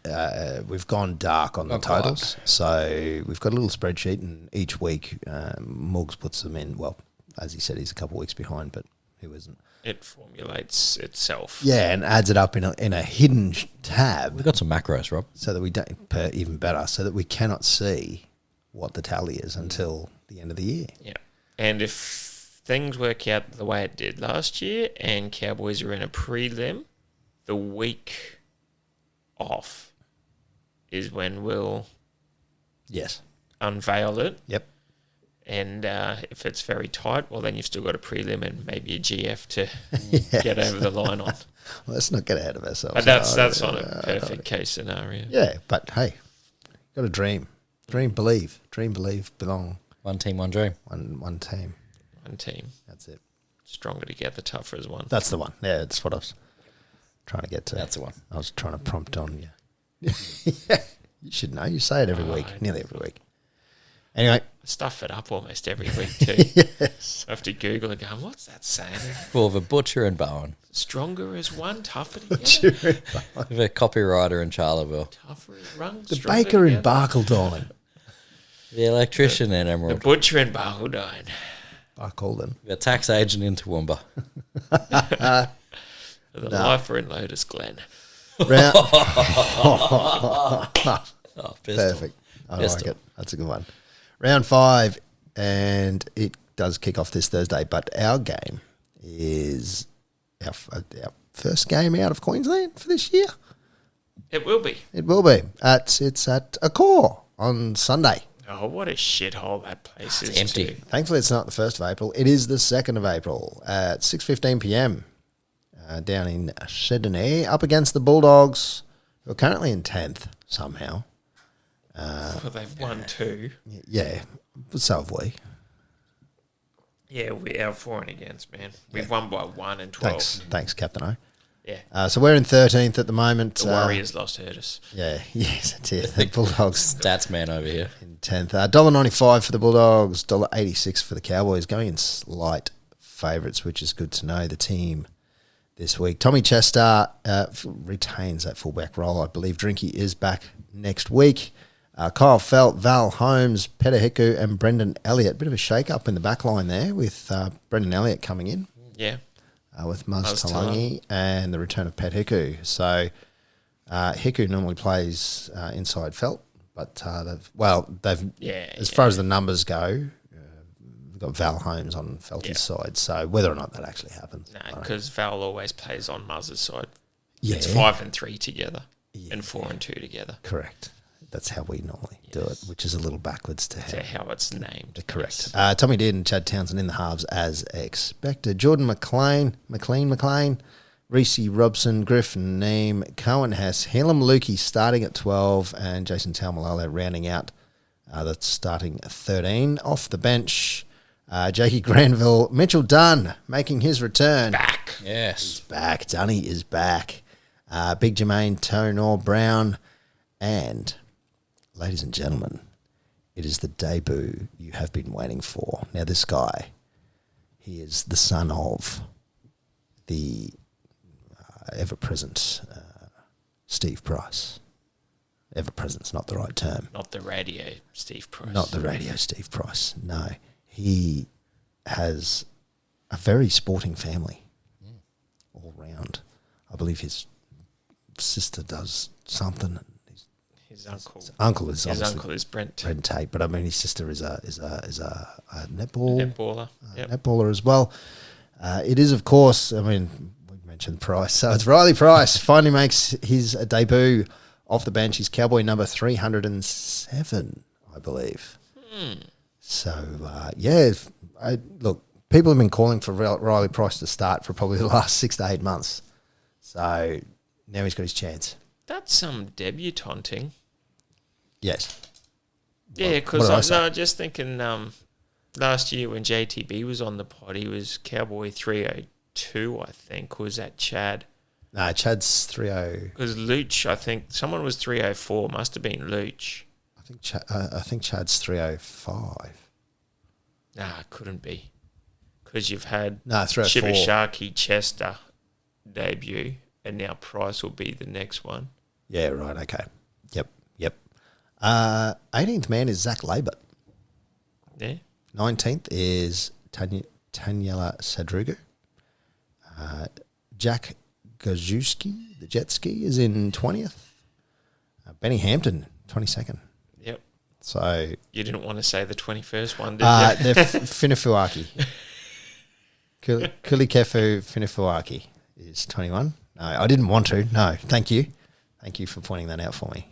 we've gone dark on the totals. So we've got a little spreadsheet, and each week Morgs puts them in. Well, as he said, he's a couple of weeks behind, but who isn't? It formulates itself. Yeah, and adds it up in a hidden tab. We've got some macros, Rob. So that we don't, even better, so that we cannot see what the tally is until the end of the year. Yeah. And if things work out the way it did last year and Cowboys are in a prelim, the week off is when we'll unveil it. Yep. And if it's very tight, well, then you've still got a prelim and maybe a GF to get over the line on. Well, let's not get ahead of ourselves. But that's on a perfect case scenario. Yeah, but hey, got a dream. Dream, believe. Dream, believe, belong. One team, one dream. One team. One team. That's it. Stronger together, tougher as one. That's the one. Yeah, that's what I was trying to get to. That's the one. I was trying to prompt on you. Yeah, you should know. You say it every week, nearly every week. Anyway. I stuff it up almost every week too. Yes. I have to Google it going, what's that saying? For the Butcher and Bowen. Stronger as one, tougher together. The copywriter in Charleville. Tougher as one, The stronger baker in together. Barcaldine. The electrician in The Emerald. butcher in Barcaldine. Barcaldine. The tax agent in Toowoomba. The lifer in Lotus Glen. Round. Oh, pistol. Perfect. I Pistol. like it. That's a good one. Round 5, and it does kick off this Thursday, but our game is our first game out of Queensland for this year. It will be. It will be. It's at Accor on Sunday. Oh, what a shithole that place is. empty. Too. Thankfully, it's not the 1st of April. It is the 2nd of April at 6:15 p.m. Down in Sydney, up against the Bulldogs, who are currently in 10th somehow. Well, they've won 2. Yeah, so have we. Yeah, we are for and against, man. We've won by 1 and 12. Thanks, Captain O. Yeah. So we're in 13th at the moment. The Warriors lost Hurtis. Yeah, yes, that's it. The Bulldogs Stats man over here. in 10th. $1.95 for the Bulldogs, $1.86 for the Cowboys, going in slight favourites, which is good to know. The team this week. Tommy Chester retains that fullback role. I believe Drinky is back next week. Kyle Felt, Val Holmes, Peter Hiku, and Brendan Elliott. Bit of a shake-up in the back line there with Brendan Elliott coming in. Yeah. With Muzz Talangi and the return of Pet Hiku. So Hiku normally plays inside Felt, but as far as the numbers go, we've got Val Holmes on Felty's side. So whether or not that actually happens. No, because Val always plays on Muzz's side. Yeah. It's 5 and 3 together and 4 and 2 together. Correct. That's how we normally do it, which is a little backwards to how it's named. Correct. Yes. Tommy Deard and Chad Townsend in the halves as expected. Jordan McLean, Reece Robson, Griff Neem, Cohen Hess, Helam Lukey starting at 12, and Jason Taumalolo rounding out the starting 13. Off the bench, Jakey Granville, Mitchell Dunn making his return. Back. Yes. He's back. Dunny is back. Big Jermaine Tonor Brown, and ladies and gentlemen, it is the debut you have been waiting for. Now, this guy, he is the son of the ever-present Steve Price. Ever-present's not the right term. Not the radio Steve Price. Not the radio Steve Price, no. He has a very sporting family all round. I believe his sister does something. His uncle. His uncle is his uncle is Brent Tate, but I mean his sister is a netballer. Yep. Netballer as well. It is, of course. I mean, we mentioned Price, so it's Riley Price finally makes his debut off the bench. He's Cowboy number 307, I believe. So look, people have been calling for Riley Price to start for probably the last 6 to 8 months. So now he's got his chance. That's some debutanting. Yes. Yeah, because I'm just thinking last year when JTB was on the pod, he was Cowboy 302, I think. Or was that Chad? No, Chad's 30. Because Luch, I think someone was 304. Must have been Luch. I think Chad's 305. Nah, it couldn't be. Because you've had 304. Shibashaki, Chester debut, and now Price will be the next one. Yeah, right, okay. Yep. 18th man is Zach Labert. Yeah. 19th is Taniela Sadrugu. Jack Gajewski, the jet ski, is in 20th. Benny Hampton, 22nd. Yep. So you didn't want to say the 21st one, did you? They're Finafuaki. Kulikefu Finafuaki is 21. No, I didn't want to. No, thank you. Thank you for pointing that out for me.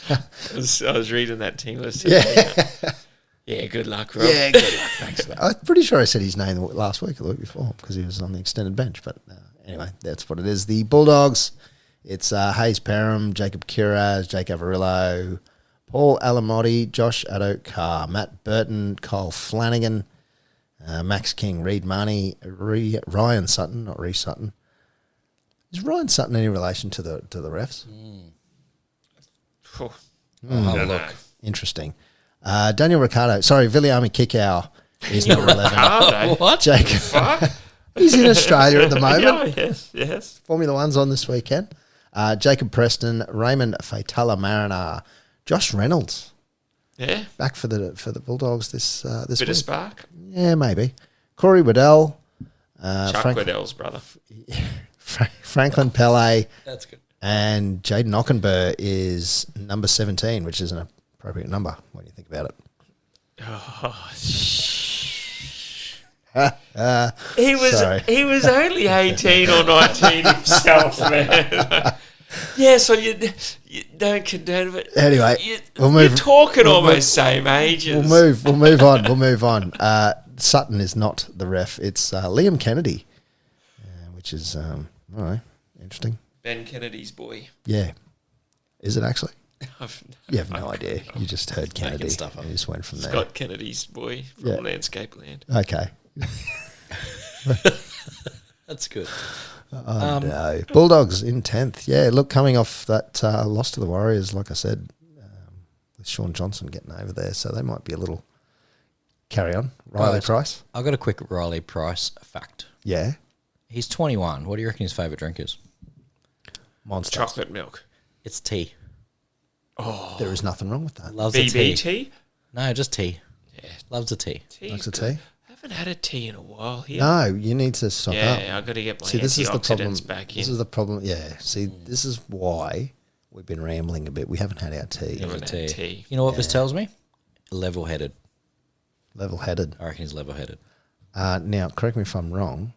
I was reading that team list. Yeah, good luck, Rob. Yeah, good luck. Thanks for that. I'm pretty sure I said his name last week or the week before because he was on the extended bench. But anyway, that's what it is. The Bulldogs, it's Hayes Parham, Jacob Curaz, Jake Avarillo, Paul Alamotti, Josh Adokar, Matt Burton, Kyle Flanagan, Max King, Reed Marnie, Ryan Sutton, not Reece Sutton. Is Ryan Sutton any relation to the refs? Look. Interesting. Daniel Ricciardo. Sorry, Viliami Kikau is number 11. What? Jacob. He's in Australia at the moment. Yes. Formula One's on this weekend. Jacob Preston, Raymond Fatala Marinar, Josh Reynolds. Yeah. Back for the Bulldogs this Bit week. of spark. Yeah, maybe. Corey Waddell. Chuck Waddell's brother. Franklin Pele. That's good. And Jaden Ockenberg is number 17, which is an appropriate number when you think about it. He was only 18 or 19 himself, man. Yeah, so you don't condone it. Anyway, we'll move. You're talking almost same ages. We'll move on. Sutton is not the ref. It's Liam Kennedy, which is all right, interesting. Ben Kennedy's boy. Yeah. Is it actually? You have no idea. You just heard Kennedy. Stuff and you just went from there. Scott Kennedy's boy from Landscape Land. Okay. That's good. No. Bulldogs in 10th. Yeah, look, coming off that loss to the Warriors, like I said, with Sean Johnson getting over there, so they might be a little carry on. Riley Price. I've got a quick Riley Price fact. Yeah. He's 21. What do you reckon his favourite drink is? Monster. Chocolate milk. It's tea. There is nothing wrong with that. Loves a tea. BBT? No, just tea. Yeah. Loves a tea. Likes a tea? Haven't had a tea in a while here. No, you need to stock up. Yeah, I've got to get my See, this is the problem. antioxidants back in. This is the problem. Yeah. See, this is why we've been rambling a bit. We haven't had our tea. Haven't had tea. You know what this tells me? Level-headed. Level-headed. I reckon he's level-headed. Now, correct me if I'm wrong.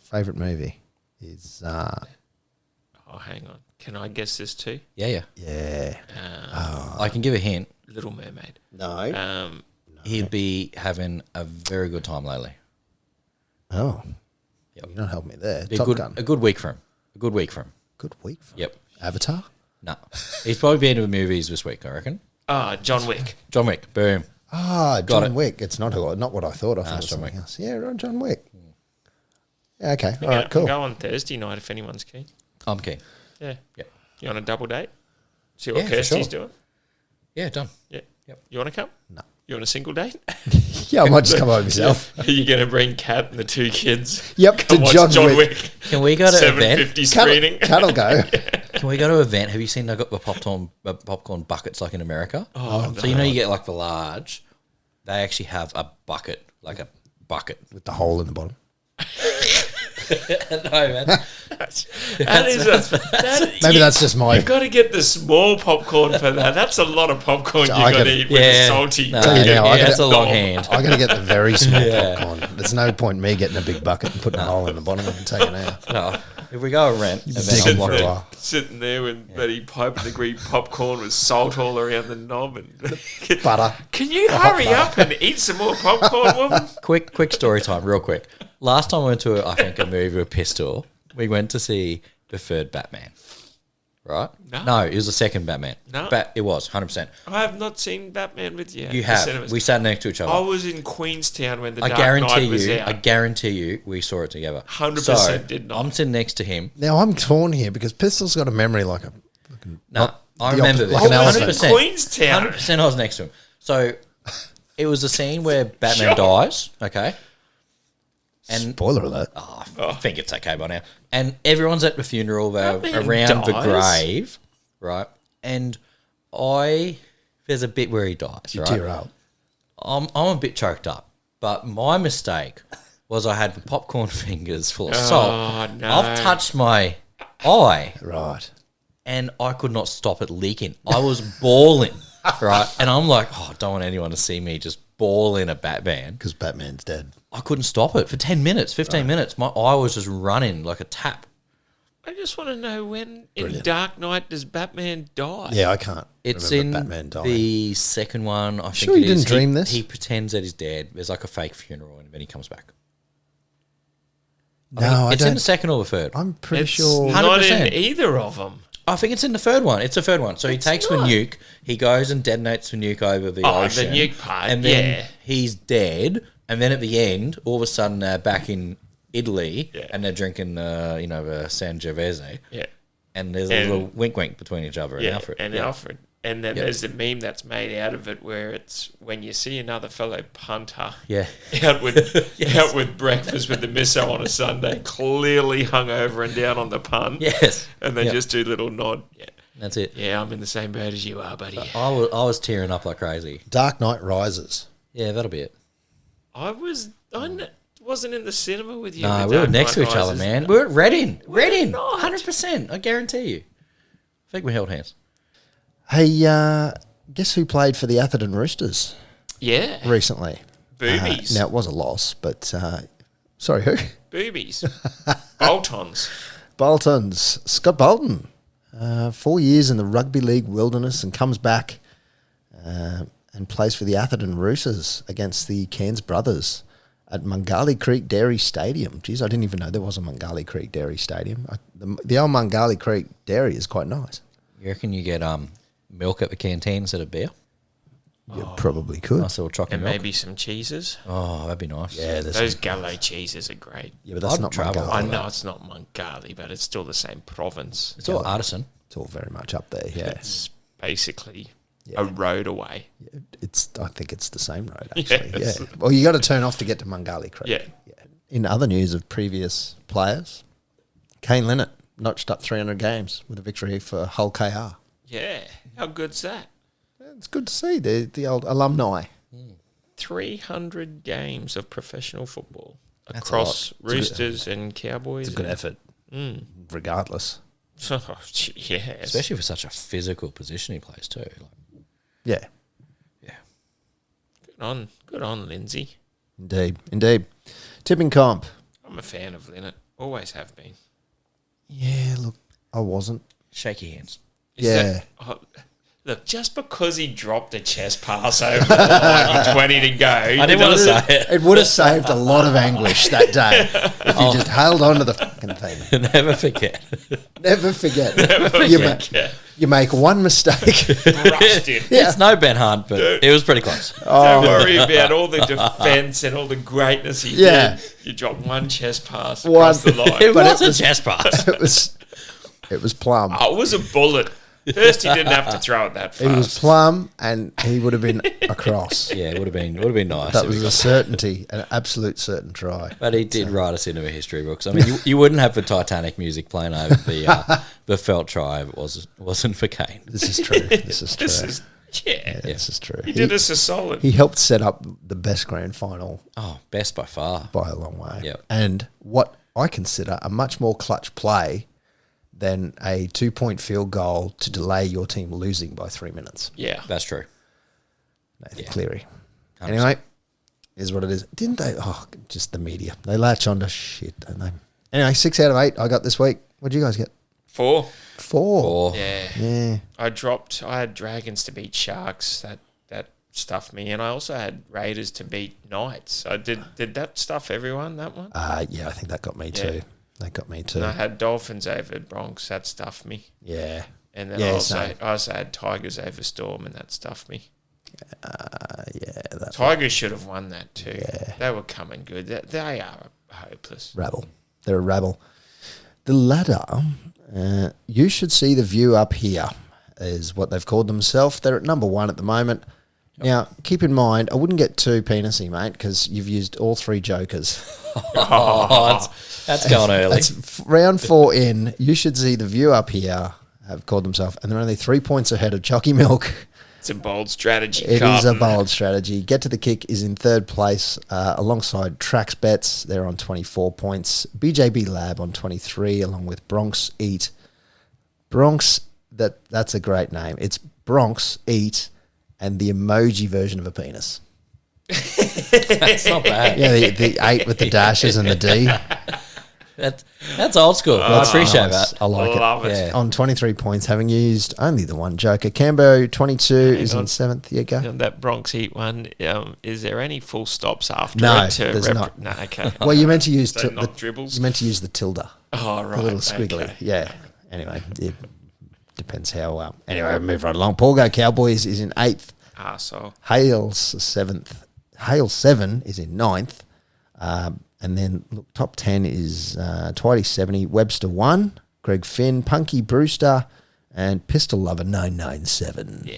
Favorite movie is Oh, hang on. Can I guess this too? Yeah. yeah. I can give a hint. Little Mermaid. No. He'd be having a very good time lately. Oh. Yep. You're not helping me there. Be Top Gun. a good week for him. A good week for him. Good week. For Yep. Avatar. No. He's probably been to the movies this week, I reckon. John Wick. John Wick. Boom. Ah, Got John it. Wick. It's not what I thought. I thought it was John something Wick. else. Yeah, right, John Wick. Yeah, okay. All Yeah, right, cool. Go on Thursday night if anyone's keen. I'm keen. Yeah. Yep. You on a double date? See what Yeah, for Kirsty's sure. doing? Yeah, done. Yeah. Yep. You want to come? No. You want a single date? Yeah, I might just come over myself. You're going to bring Kat and the two kids? Yep, Come to watch John Wick. Can we go to an event? 750 screening. Cat'll go. Can we go to an event? Have you seen they've got the popcorn buckets like in America? Oh, So you know you get like the large. They actually have a bucket, like a bucket. With the hole in the bottom. No, man. Maybe that's just my. You've got to get the small popcorn for that. That's a lot of popcorn you've I got to gotta- eat with the salty. No, Tell you now, I that's gotta- a long hand. I got to get the very small Yeah. popcorn. There's no point in me getting a big bucket and putting a hole in the bottom and taking it out. No, if we go a rent, Dig event, in I'm for locked a in. while. Sitting there with bloody pipe degree popcorn with salt all around the knob. And Butter. Can you hurry up and eat some more popcorn, woman? Quick story time, real quick. Last time I went to, I think, a movie with Pistol, we went to see the third Batman. Right? No. it was the second Batman. No. It was, 100%. I have not seen Batman with you. You at the have. cinemas. We sat next to each other. I was in Queenstown when the I Dark Knight was I out. guarantee you, we saw it together. 100% did not. I'm sitting next to him. Now I'm torn here because Pistol's got a memory like a. No, I the remember opposite- this. like an I was in elephant. 100%. Queenstown. 100% I was next to him. So it was a scene where Batman dies, okay? And Spoiler alert. I think it's okay by now. And everyone's at the funeral, they're Batman around the dies? grave, right? And there's a bit where he dies, You right? tear up. I'm a bit choked up, but my mistake was I had the popcorn fingers full of salt. no. I've touched my eye, Right. and I could not stop it leaking. I was bawling, right? And I'm like, I don't want anyone to see me just bawling at Batman. Because Batman's dead. I couldn't stop it for 10 minutes, 15 minutes. My eye was just running like a tap. I just want to know when in Brilliant. Dark Knight does Batman die? Yeah, I can't. It's remember in Batman dying. the second one. I think Sure it you is. didn't dream this? He pretends that he's dead. There's like a fake funeral, and then he comes back. No, I It's in don't. the second or the third. I'm pretty It's sure. not in 100%. either of them. I think it's in the third one. It's the third one. So he takes the not. nuke. He goes and detonates the nuke over the Oh, the ocean. nuke part, and then yeah. he's dead. And then at the end, all of a sudden, they're back in Italy, Yeah. and they're drinking, the Sangiovese. Yeah. And there's And- a little wink between each other and Yeah, Alfred. and Yeah. Alfred. And then Yeah. there's the meme that's made out of it where it's when you see another fellow punter Yeah. out with out with breakfast with the misso on a Sunday, clearly hungover and down on the pun. Yes. And they Yep. just do little nod. Yeah. That's it. Yeah, I'm in the same boat as you are, buddy. I was tearing up like crazy. Dark Knight Rises. Yeah, that'll be it. I wasn't in the cinema with you. No, with we were Dark next to Knight each other, Rises. man. We were at Reading. Reading. not. 100%. I guarantee you. I think we held hands. Hey, guess who played for the Atherton Roosters Yeah. recently? Boobies. Now, it was a loss, but... sorry, who? Boobies. Boltons. Boltons. Scott Bolton. 4 years in the rugby league wilderness and comes back and plays for the Atherton Roosters against the Cairns Brothers at Mungali Creek Dairy Stadium. Geez, I didn't even know there was a Mungali Creek Dairy Stadium. The old Mungali Creek Dairy is quite nice. You reckon you get milk at the canteen instead of beer? You probably could. Nice little chocolate And milk. maybe some cheeses. Oh, that'd be nice. Yeah, Those Gallo cheeses are great. yeah, but that's I'd not travel. Mungali. I know it's not Mungali, but it's still the same province. It's all artisan. It's all very much up there, yeah. It's basically Yeah. a road away. I think it's the same road, actually. Yes. Yeah. Well, you got to turn off to get to Mungali Creek. Yeah. in other news of previous players, Kane Linnett notched up 300 games with a victory for Hull KR. Yeah. How good's that? It's good to see the old alumni. 300 games of professional football That's across a lot. Roosters and Cowboys. It's a good effort, regardless. Oh, yes. Especially for such a physical position he plays too. Like, Yeah, yeah. Good on Lindsay. indeed. Tipping comp. I'm a fan of Linnett. Always have been. Yeah, look, I wasn't. Shaky hands. Look, just because he dropped a chest pass over the line with 20 to go. I didn't want to say it. It would have saved a lot of anguish that day if you just held on to the fucking thing. Never forget. Never forget. forget. You make one mistake. Brushed him. Yeah. It's no Ben Hunt, but it was pretty close. Don't worry about all the defence and all the greatness he did. You dropped one chest pass across the line. It But was a chest pass. It was plum. Oh, it was a bullet. First, he didn't have to throw it that fast. It was plum, and he would have been across. Yeah, it would have been nice. That was a certainty, an absolute certain try. But he did write us into a history books. I mean, you wouldn't have the Titanic music playing over the felt try if it wasn't for Kane. This is true. This is true. This is true. He did us a solid. He helped set up the best grand final Oh, best by far. by a long way. Yep. And what I consider a much more clutch play than a 2-point field goal to delay your team losing by 3 minutes. Yeah. That's true. Nathan Yeah. Cleary. 100%. Anyway, is what it is. Didn't they? Oh, just the media. They latch on to shit, don't they? Anyway, 6 out of 8 I got this week. What did you guys get? 4. 4. Yeah. Yeah. I had Dragons to beat Sharks. That stuffed me. And I also had Raiders to beat Knights. Did that stuff everyone, that one? Yeah, I think that got me too. That got me too. And I had Dolphins over Bronx. That stuffed me. Yeah. And then same. I also had Tigers over Storm, and that stuffed me. That Tigers should have won that too. Yeah. They were coming good. They are hopeless. rabble. They're a rabble. The ladder, you should see the view up here, is what they've called themselves. They're at number 1 at the moment. Now, keep in mind, I wouldn't get too penisy, mate, because you've used all 3 jokers. That's going early. That's round 4 in. You should see the view up here, have called themselves, and they're only 3 points ahead of Jockey Milk. It's a bold strategy. It is a bold strategy. Get to the Kick is in 3rd place alongside Trax Bets. They're on 24 points. BJB Lab on 23, along with Bronx Eat. Bronx, that's a great name. It's Bronx Eat and the emoji version of a penis. That's not bad. Yeah, the 8 with the dashes and the D. That's old school. I appreciate Nice. that. I like Love it. Yeah. On 23 points, having used only the one joker. Cambo, 22, is in 7th. Yeah, go. And that Bronx Heat one, is there any full stops after No, it? there's not. No, okay. Well, you meant to use So not dribbles? You meant to use the tilde. Oh, right. A little squiggly. okay. Yeah. Anyway, it depends how. Anyway, move right along. Porgo Cowboys is in 8th. Arsehole. Hale's 7th. Hale 7 is in 9th. And then, look, top 10 is Twitey 70, Webster 1, Greg Finn, Punky Brewster, and Pistol Lover 997. Yeah,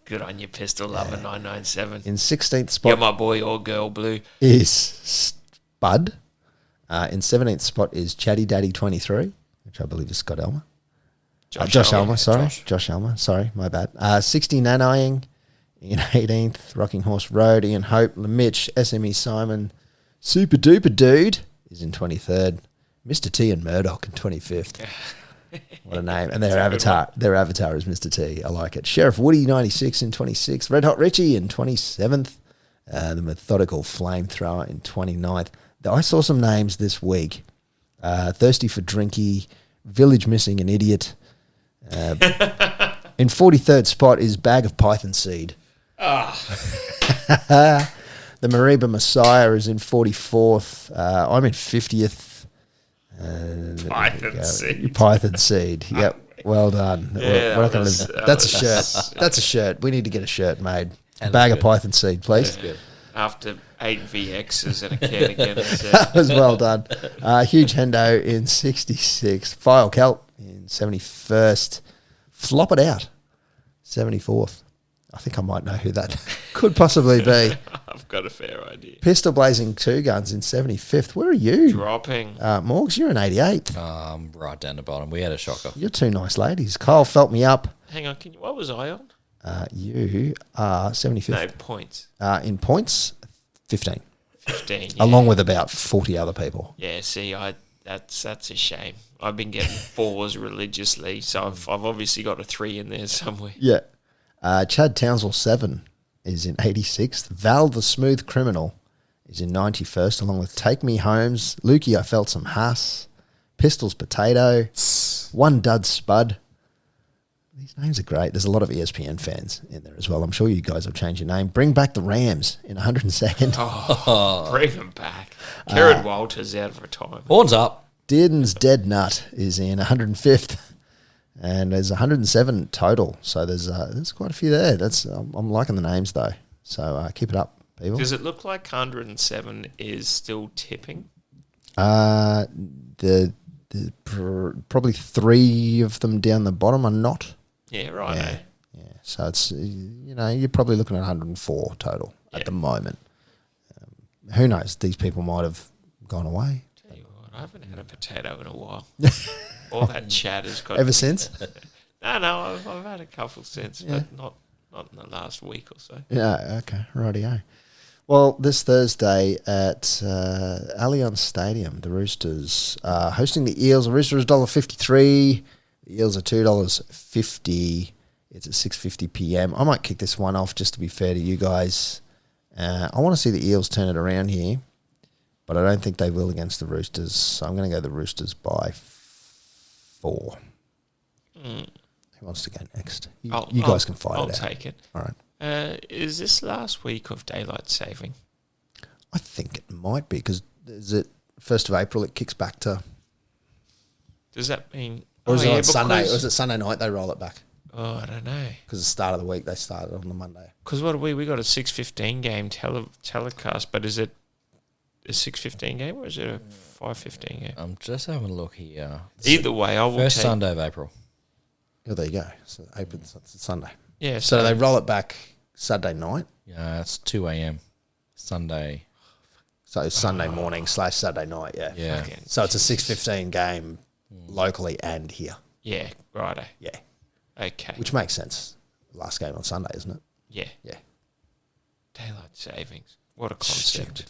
good on you, Pistol Lover 997. In 16th spot You're my boy or girl, Blue. is Spud. In 17th spot is Chatty Daddy 23, which I believe is Scott Elmer. Josh Elmer, sorry. Josh Elmer, sorry, my bad. 60 Nanaying in 18th, Rocking Horse Road, Ian Hope, Mitch, SME Simon, Super Duper Dude is in 23rd, Mr. T and Murdoch in 25th. What a name. And their avatar is Mr. T. I like it. Sheriff Woody 96 in 26th, Red Hot Richie in 27th, the Methodical Flamethrower in 29th. I saw some names this week. Thirsty for Drinky, Village Missing an Idiot. In 43rd spot is Bag of Python Seed. The Mariba Messiah is in 44th. I'm in 50th. Python Seed. Python Seed. Yep. Well done. Yeah, that's a shirt. That's a shirt. We need to get a shirt made. That Bag was of good. Python Seed, please. After 8 VXs and a can again. That was well done. Huge Hendo in 66th. File Kelp in 71st. Flop It Out, 74th. I think I might know who that could possibly be. I've got a fair idea. Pistol Blazing 2 Guns in 75th. Where are you? Dropping. Morgs, you're in 88th. Right down the bottom. We had a shocker. You're two nice ladies. Kyle felt me up. Hang on, what was I on? You are 75th. No, points. In points, 15. 15. Along with about 40 other people. Yeah, see, that's a shame. I've been getting 4s religiously, so I've obviously got a 3 in there somewhere. Yeah. Chad Townsville 7 is in 86th. Val the Smooth Criminal is in 91st, along with Take Me Homes, Lukey I Felt Some Hass, Pistols Potato, One Dud Spud. These names are great. There's a lot of ESPN fans in there as well. I'm sure you guys have changed your name. Bring Back the Rams in 102nd. Bring them back. Kerrod Walters out of retirement. Horns up. Dearden's Dead Nut is in 105th. And there's 107 total. So there's quite a few there. I'm liking the names though. So keep it up, people. Does it look like 107 is still tipping? Probably 3 of them down the bottom are not. Yeah, right. Yeah. So it's, you're probably looking at 104 total at the moment. Who knows? These people might have gone away. Tell you what, I haven't had a potato in a while. All that chat has got... Ever since? No, I've had a couple since, but not in the last week or so. Yeah, okay. Rightio. Well, this Thursday at Allianz Stadium, the Roosters are hosting the Eels. The Roosters $1.53. The Eels are $2.50. It's at 6:50 p.m. I might kick this one off just to be fair to you guys. I want to see the Eels turn it around here, but I don't think they will against the Roosters. So I'm going to go the Roosters by 4. Who wants to go next? You guys can fight it out. I'll take it. All right. Is this last week of daylight saving? I think it might be because is it 1st of April? It kicks back to. Does that mean? Or is it on Sunday? Or is it Sunday night they roll it back? Oh, I don't know. Because the start of the week they started on the Monday. Because what we got a 6:15 game telecast, but is it a 6:15 game or is it a 5:15 game? I'm just having a look here. Either way, I will First take... Sunday of April. Oh, there you go. So it's Sunday. Yeah. So they roll it back Saturday night. Yeah, it's 2 a.m. Sunday. So Sunday morning / Saturday night. Yeah. Yeah. Fucking So it's a 6:15 game locally and here. Yeah, righto. Yeah. Okay. Which makes sense. Last game on Sunday, isn't it? Yeah. Yeah. Daylight savings. What a concept.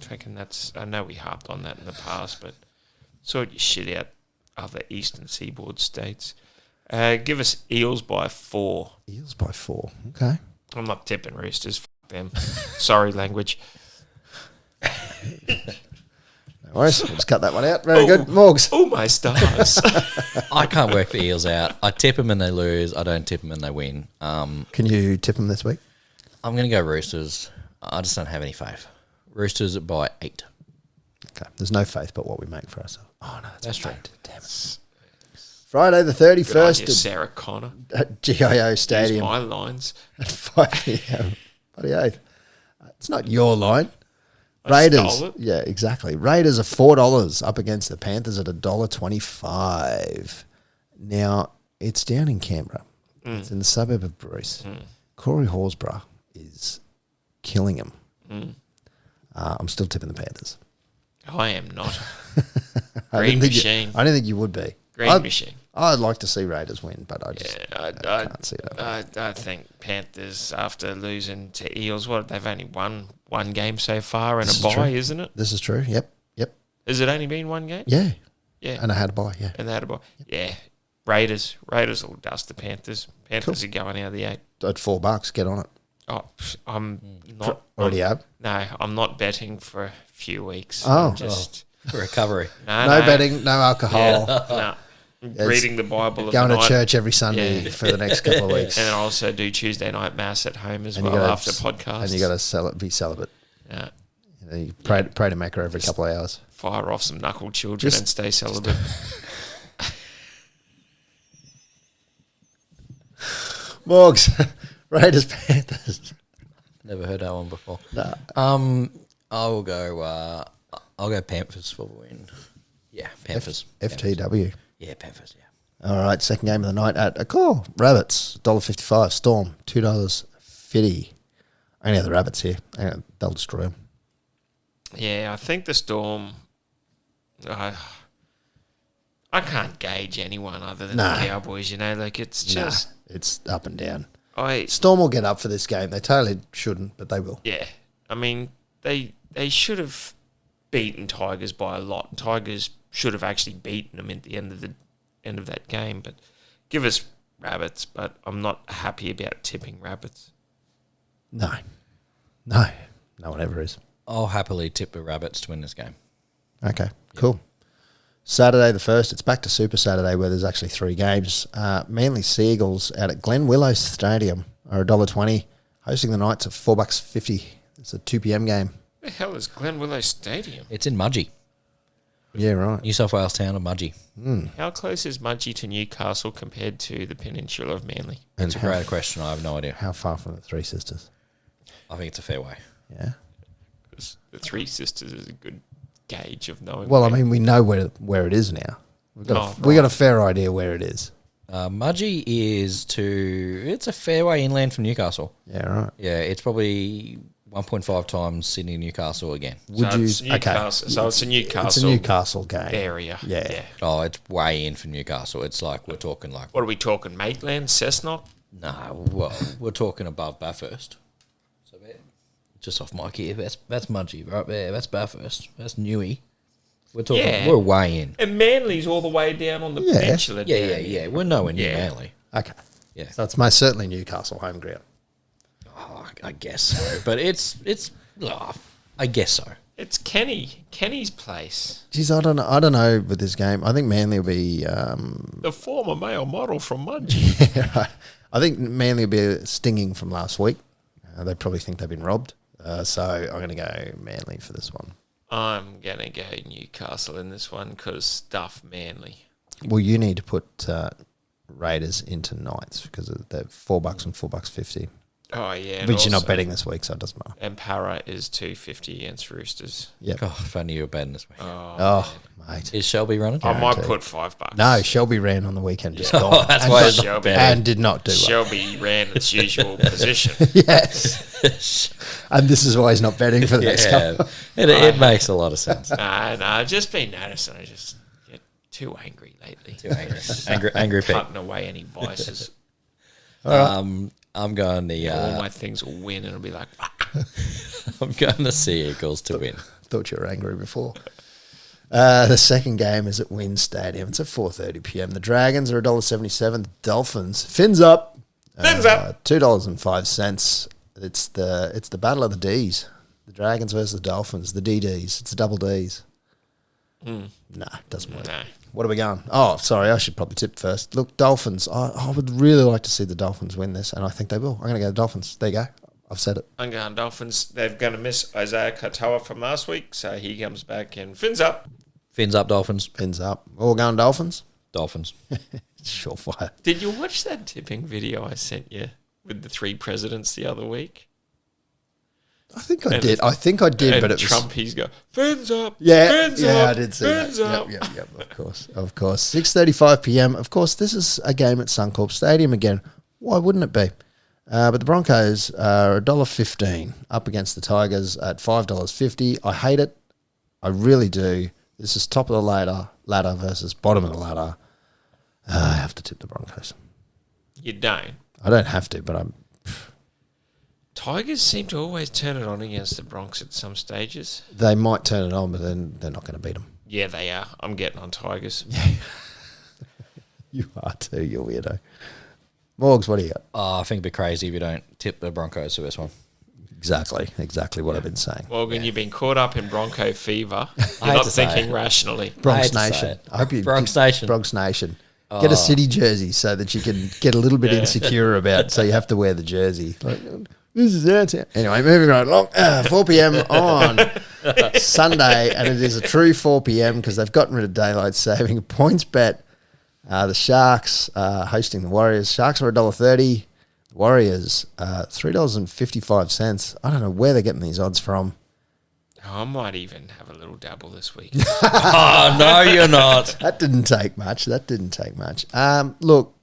I reckon I know we harped on that in the past, but sort your shit out other eastern seaboard states. Give us Eels by 4. Eels by 4. Okay. I'm not tipping Roosters. Fuck them. Sorry, language. No worries. We'll just cut that one out. Very good. Morgs. Oh, my stars. I can't work the Eels out. I tip them and they lose. I don't tip them and they win. Can you tip them this week? I'm going to go Roosters. I just don't have any faith. Roosters by 8. Okay. There's no faith but what we make for ourselves. Oh, no, That's right. Damn it. Friday the 31st Sarah Connor. at GIO Use Stadium my lines. at 5 p.m. Bloody oath. It's not your line. I Raiders. stole it. Yeah, exactly. Raiders are $4 up against the Panthers at $1.25. Now, it's down in Canberra. It's in the suburb of Bruce. Corey Horsburgh is killing him. I'm still tipping the Panthers. I am not. I Green didn't think machine. I didn't think you would be. Green machine. I'd like to see Raiders win, but I just Yeah, can't see that. I think Panthers, after losing to Eels, they've only won one game so far and This a is bye, true. isn't it? This is true. Yep. Has it only been one game? Yeah. Yeah. And I had a bye, yeah. And they had a bye. Yeah. Raiders will dust the Panthers. Panthers are going out of the 8. At $4, get on it. Oh, I'm not. Already have? No, I'm not betting for a few weeks. Oh. I'm just Recovery. No betting, no alcohol. no. Reading the Bible Going to night. church every Sunday for the next couple of weeks. And then I also do Tuesday night mass at home as And you well gotta after podcasts. And you got to be celibate. Yeah. You pray to Mecca every couple of hours. Fire off some knuckle children and stay celibate. Morgs, Raiders, Panthers. Never heard that one before. No. I'll go Panthers for the win. Yeah, Panthers. FTW. Yeah, Panthers, yeah. All right, second game of the night at Accor. Rabbits, $1.55. Storm, $2.50. Only the Rabbits here. They'll destroy them. Yeah, I think the Storm. I can't gauge anyone other than the Cowboys. It's just it's up and down. I Storm will get up for this game. They totally shouldn't, but they will. Yeah, I mean they should have beaten Tigers by a lot. Tigers should have actually beaten them at the end of that game. But give us Rabbits. But I'm not happy about tipping Rabbits. No one ever is. I'll happily tip the Rabbits to win this game. Okay, cool. Saturday the 1st, it's back to Super Saturday where there's actually 3 games. Manly Seagulls out at Glen Willow Stadium are $1.20, hosting the Knights at $4.50. It's a 2 p.m. game. The hell is Glen Willow Stadium? It's in Mudgee. Yeah, right. New South Wales town of Mudgee. How close is Mudgee to Newcastle compared to the peninsula of Manly? It's a great question. I have no idea. How far from the Three Sisters? I think it's a fair way. Yeah. Because the Three Sisters is a good gauge of knowing. Well, I mean, we know where it is now. We got a fair idea where it is. Mudgee it's a fair way inland from Newcastle. Yeah, right. Yeah, it's probably 1.5 times Sydney Newcastle again. Would you? Okay. So it's a Newcastle. It's a Newcastle game area. Yeah. Oh, it's way in from Newcastle. It's like we're talking like. What are we talking? Maitland, Cessnock? No, well, we're talking above Bathurst. So just off Mikey, that's Mudgee right there. That's Bathurst. That's Newey. We're talking. Yeah. We're way in. And Manly's all the way down on the peninsula. Yeah. We're nowhere near Manly. Okay. Yeah. So it's most certainly Newcastle home ground. Oh, I guess so, but I guess so. It's Kenny's place. Geez, I don't know with this game. I think Manly will be. The former male model from Mudgee. Yeah, right. I think Manly will be stinging from last week. They probably think they've been robbed. So I'm going to go Manly for this one. I'm going to go Newcastle in this one because stuff Manly. Well, you need to put Raiders into Knights because they're $4 and $4.50. Oh, yeah. Which you're not betting this week, so it doesn't matter. And Para is $2.50 against Roosters. Yeah. God, if only you were betting this week. Oh, mate. Is Shelby running? I might put $5. No, Shelby ran on the weekend. Just Oh, gone. that's And why got- it's not Shelby. betting. and did not do well. Shelby ran its usual position. Yes. And this is why he's not betting for the next couple. It makes a lot of sense. No, I've just been noticing I just get too angry lately. Too angry Pete. Cutting away any vices. I'm going All my things will win and it'll be like, I'm going to Sea Eagles to win. Thought you were angry before. The second game is at Wynn Stadium. It's at 4:30 p.m. The Dragons are $1.77. The Dolphins, fins up. Fins up. $2.05. It's the battle of the D's. The Dragons versus the Dolphins. The DDs. It's the double D's. Nah, doesn't work. no. What are we going? Oh, sorry, I should probably tip first. Look, Dolphins. I would really like to see the Dolphins win this, and I think they will. I'm going to go the Dolphins. There you go. I've said it. I'm going Dolphins. They're going to miss Isaiah Katoa from last week, so he comes back and fins up. Fins up, Dolphins. Fins up. All going Dolphins? Dolphins. Surefire. Did you watch that tipping video I sent you with the 3 presidents the other week? I think I did, but it was... Trump, he's go, fins up, Yeah, fins up, I did see fins that. up. Yep, of course. 6:35 p.m. Of course, this is a game at Suncorp Stadium again. Why wouldn't it be? But the Broncos are $1.15 up against the Tigers at $5.50. I hate it. I really do. This is top of the ladder versus bottom of the ladder. I have to tip the Broncos. You don't. I don't have to, but I'm... Tigers seem to always turn it on against the Bronx at some stages. They might turn it on, but then they're not going to beat them. Yeah, they are. I'm getting on Tigers. You are too, you weirdo. Morgs, what do you got? Oh, I think it'd be crazy if you don't tip the Broncos for this one. Exactly what I've been saying. Morgan, you've been caught up in Bronco fever. You're hate not to say thinking it. rationally. Bronx I hate to say Nation. it. I hope you Bronx Nation. Bronx Nation. Get a City jersey so that you can get a little bit insecure about. So you have to wear the jersey. Like, this is our town. Anyway, moving right along. 4 p.m. on Sunday, and it is a true 4 p.m. because they've gotten rid of daylight saving. Points bet. The Sharks hosting the Warriors. Sharks are $1.30. Warriors $3.55. I don't know where they're getting these odds from. Oh, I might even have a little dabble this week. Oh, no, you're not. That didn't take much. Look,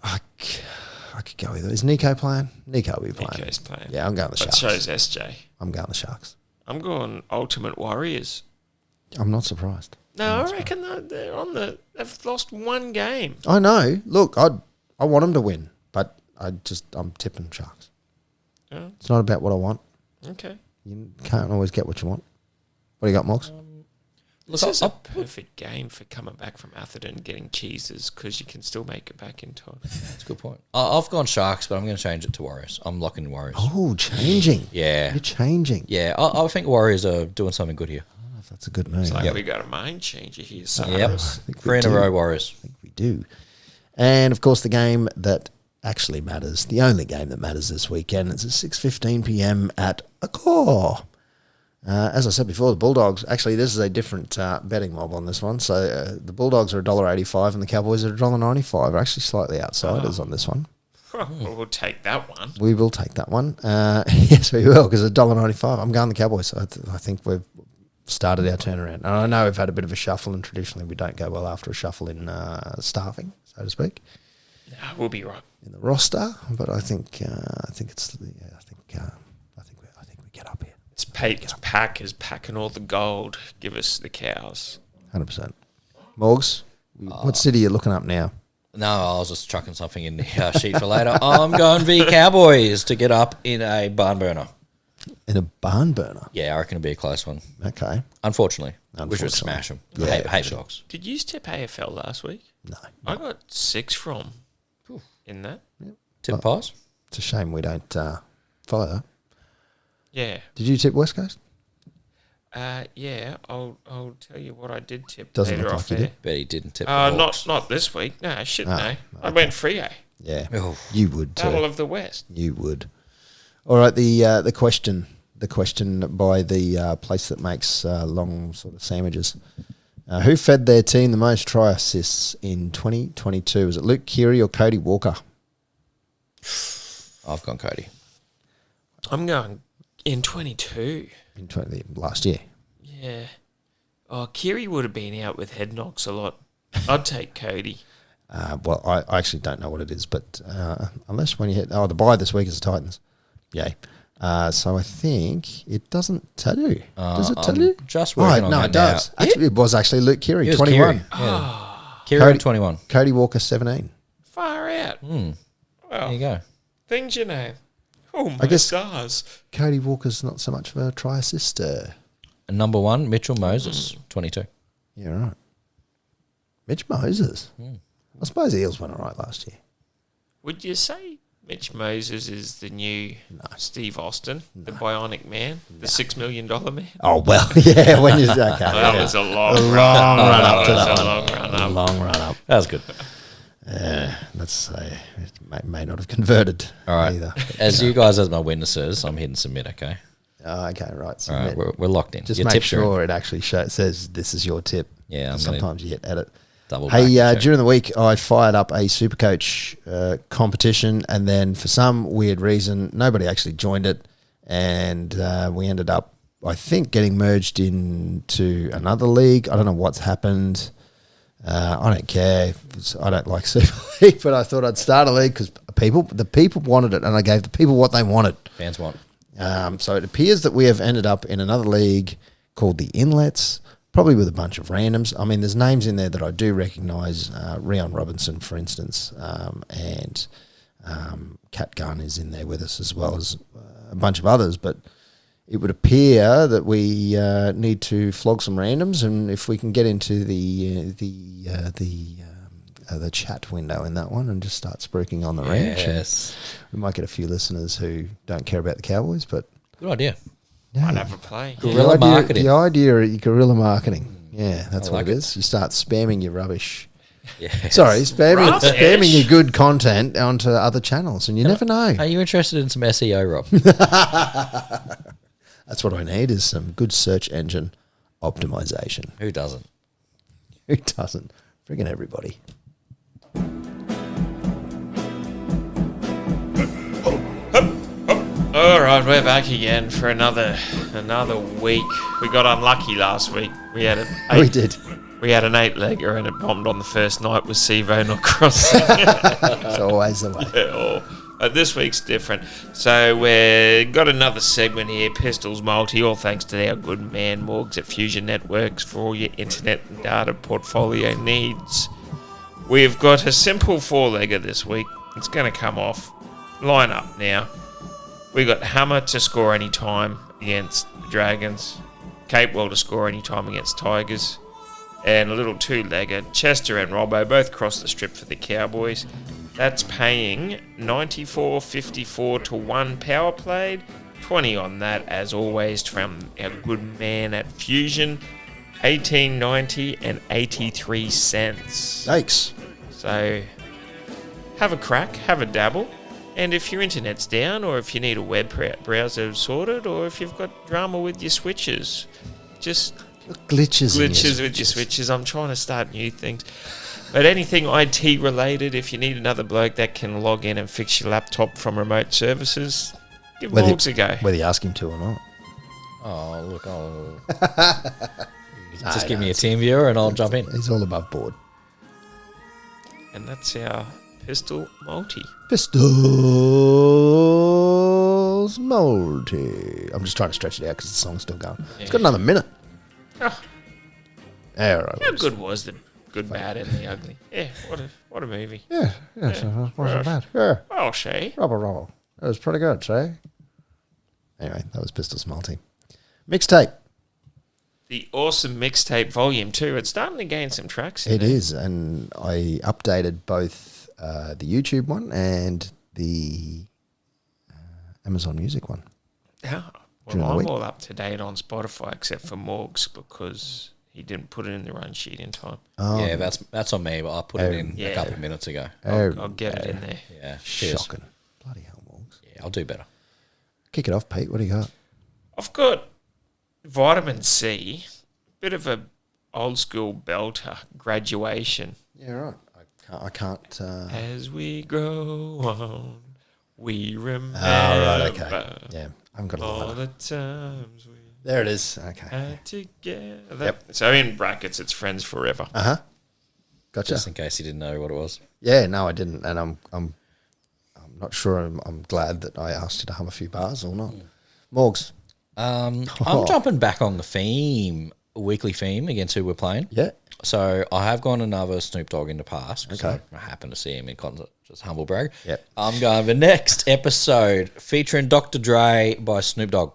I could go with it. Is Nico playing? Nico will be playing. Nico's playing. Yeah, I'm going the That Sharks. shows SJ. I'm going the Sharks. I'm going Ultimate Warriors. I'm not surprised. No, I reckon they're on the. They've lost one game. I know. Look, I want them to win, but I'm tipping Sharks. Yeah. It's not about what I want. Okay. You can't always get what you want. What do you got, Mox? This is a perfect game for coming back from Atherton and getting cheeses because you can still make it back in time. That's a good point. I've gone Sharks, but I'm going to change it to Warriors. I'm locking in Warriors. Oh, changing. Yeah. You're changing. Yeah, I think Warriors are doing something good here. Oh, that's a good move. It's like Yep. we got a mind changer here. So Yep. think we 3 in a do. row, Warriors. I think we do. And, of course, the game that actually matters, the only game that matters this weekend, it's at 6:15 p.m. at Accor. As I said before, the Bulldogs, actually, this is a different betting mob on this one. So the Bulldogs are $1.85 and the Cowboys are $1.95. We're actually slightly outsiders on this one. we'll take that one. We will take that one. Yes, we will, because $1.95. I'm going the Cowboys. So I think we've started our turnaround. And I know we've had a bit of a shuffle, and traditionally we don't go well after a shuffle in staffing, so to speak, No, we'll be right. in the roster. But I think it's I think we get up here. It's Packers packing all the gold. Give us the cows. 100%. Morgs, what city are you looking up now? No, I was just chucking something in the sheet for later. I'm going V Cowboys to get up in a barn burner. In a barn burner. Yeah, I reckon it'll be a close one. Okay. Unfortunately. We should Unfortunately. smash them. Yeah, hate the Dogs. Did you tip AFL last week? No. I got 6 from in that. Tip pies? It's a shame we don't follow that. Yeah. Did you tip West Coast? Yeah. I'll tell you what I did tip. Doesn't later look off like you air. did. Bet he didn't tip the Hawks. Not this week. No, shit, Ah, no. I went free A. Yeah. Oh. You would too. Battle of the West. You would. All right, the question by the place that makes long sort of sandwiches. Who fed their team the most try assists in 2022? Was it Luke Keary or Cody Walker? I've gone Cody. I'm going in 22. In last year. Yeah. Oh, Kiri would have been out with head knocks a lot. I'd take Cody. Well, I actually don't know what it is, but unless when you hit... the bye this week is the Titans. Yay. So I think it doesn't tell you. Does it tell I'm you? just working on no, that it does. now. Actually, it was actually Luke Keary, It was 21. Kiri. Yeah. Kiri Cody- 21. Cody Walker, 17. Far out. Well, There you go. things you know. Oh, my I guess- stars. Cody Walker's not so much of a try assister. And number 1, Mitchell Moses, 22. Yeah, right. Mitch Moses. I suppose Eels went all right last year. Would you say Mitch Moses is the new Steve Austin, the bionic man, the $6 million man? Oh, well, yeah, when you... Okay. That was a long long run up to that a one. long run up. Long run up. That was good. Let's say it may not have converted All right. either. As you guys as my witnesses, I'm hitting submit, okay? Oh, okay, right. All right, Submit. we're locked in. Just Your make tips are in. sure it actually says this is your tip. Yeah, I'm Sometimes you hit edit. double Hey, back check. during the week, I fired up a Supercoach competition, and then for some weird reason, nobody actually joined it, and we ended up, I think, getting merged into another league. I don't know what's happened. I don't care. I don't like Super League, but I thought I'd start a league because the people wanted it, and I gave the people what they wanted. Fans want. So it appears that we have ended up in another league called the Inlets, probably with a bunch of randoms. I mean, there's names in there that I do recognise. Rion Robinson, for instance, and Kat Gunn is in there with us, as well as a bunch of others. But it would appear that we need to flog some randoms, and if we can get into the chat window in that one and just start spruiking on the ranch. Yes. We might get a few listeners who don't care about the Cowboys, but Good idea. Might have a play. Guerrilla marketing. The idea of guerrilla marketing. Yeah, that's I what like it it. is. You start spamming your rubbish. Yes. Sorry, spamming Rubbish? your good content onto other channels, and you never know. Are you interested in some SEO, Rob? That's what I need, is some good search engine optimization. Who doesn't? Who doesn't? Friggin' everybody. All right, we're back again for another week. We got unlucky last week. We had We did. We had an 8-legger and it bombed on the first night with Sevo not crossing. It's always the way. or This week's different. So we've got another segment here, Pistols Multi, all thanks to our good man Morgs at Fusion Networks for all your internet and data portfolio needs. We've got a simple four-legger this week. It's going to come off. Line up now. We got Hammer to score any time against the Dragons. Capewell to score any time against Tigers. And a little two-legger, Chester and Robbo, both cross the strip for the Cowboys. That's paying 94.54 to 1 power played. 20 on that, as always, from our good man at Fusion. 18.90 and 83 cents. Yikes. So have a crack, have a dabble. And if your internet's down, or if you need a web browser sorted, or if you've got drama with your switches, just glitches with your switches. I'm trying to start new things. But anything IT related, if you need another bloke that can log in and fix your laptop from remote services, give Morgs a go. Whether you ask him to or not. Oh, look, just give me a team viewer and I'll jump in. He's all above board. And that's our Pistol Multi. Pistols Multi. I'm just trying to stretch it out because the song's still going. Yeah. It's got another minute. Oh. Right, how good was the good, bad, and the ugly? Yeah, what a movie. Yeah. So it wasn't bad. Yeah. Well, see. Rubble. That was pretty good, see? Anyway, that was Pistols Multi. Mixtape. The awesome mixtape volume 2. It's starting to gain some traction. It is, and I updated both the YouTube one and the Amazon Music one. Yeah. Well, I'm all up to date on Spotify except for Morgs because he didn't put it in the run sheet in time. Yeah, that's on me, but I put it in a couple of minutes ago. I'll get it in there. Yeah, shocking. Bloody hell, Morgs. Yeah, I'll do better. Kick it off, Pete. What do you got? I've got Vitamin C, bit of a old school belter, Graduation. Yeah, right. I can't. As we grow on, we remember. Oh, right, okay. Yeah, I haven't got all the times we. There it is. Okay. Had together. Yep. So in brackets, it's Friends Forever. Gotcha. Just in case you didn't know what it was. Yeah, no, I didn't, and I'm not sure. I'm glad that I asked you to hum a few bars or not. Morgs. I'm jumping back on the weekly theme against who we're playing. Yeah. So I have gone another Snoop Dogg in the past. Okay. I happened to see him in concert. Just humble brag. Yep. I'm going the next episode featuring Dr. Dre by Snoop Dogg.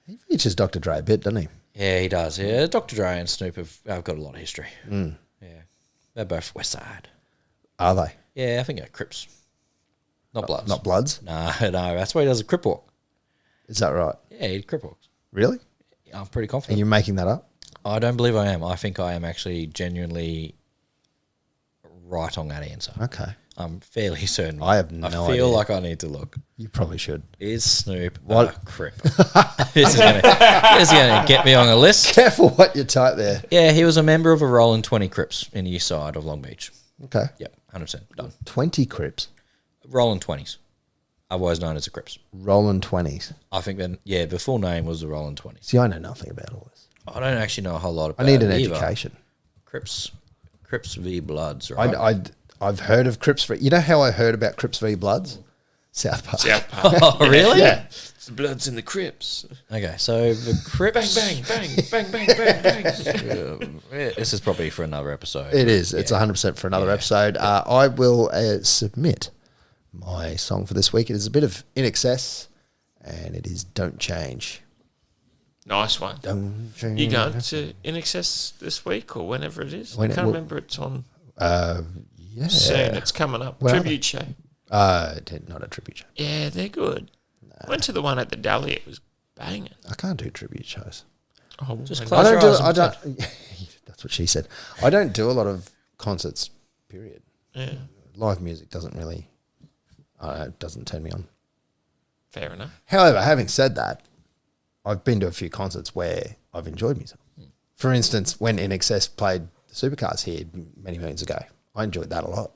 He features Dr. Dre a bit, doesn't he? Yeah, he does. Yeah, Dr. Dre and Snoop have got a lot of history. Yeah. They're both West Side. Are they? Yeah, I think they're Crips. Not Bloods. Not Bloods? No. That's why he does a Crip walk. Is that right? Yeah, he Crip walks. Really? I'm pretty Are confident. you making that up? I don't believe I am. I think I am actually genuinely right on that answer. Okay. I'm fairly certain. I have no I feel idea. like I need to look. You probably should. Is Snoop What? a Crip? This is gonna get me on a list. Careful what you type there. Yeah, he was a member of a Rolling 20 Crips in the east side of Long Beach. Okay. Yep, 100% done. 20 Crips. Rolling 20s, otherwise known as the Crips. Rolling 20s. I think then, yeah, the full name was the Rolling 20s. See, I know nothing about all this. I don't actually know a whole lot about I need an it either. education. Crips v Bloods, right? I've heard of Crips v... You know how I heard about Crips v Bloods? South Park. Oh, really? Yeah. It's the Bloods and the Crips. Okay, so the Crips... Bang, bang, bang, bang, bang, bang. This is probably for another episode. It is. It's 100% for another episode. I will submit my song for this week. It is a bit of In Excess, and it is Don't Change. Nice one. Don't change. You going to In Excess this week or whenever it is? I can't remember. It's on Yeah. soon. It's coming up. Where are Tribute show. Not a tribute show. Yeah, they're good. Went to the one at the Deli. It was banging. I can't do tribute shows. Oh, Just and- close I your don't eyes do. I and don't. That's what she said. I don't do a lot of concerts. Period. Yeah, Live music doesn't really. It doesn't turn me on. fair enough. However, having said that, I've been to a few concerts where I've enjoyed myself. For instance, when In Excess played the Supercars here many moons ago, I enjoyed that a lot.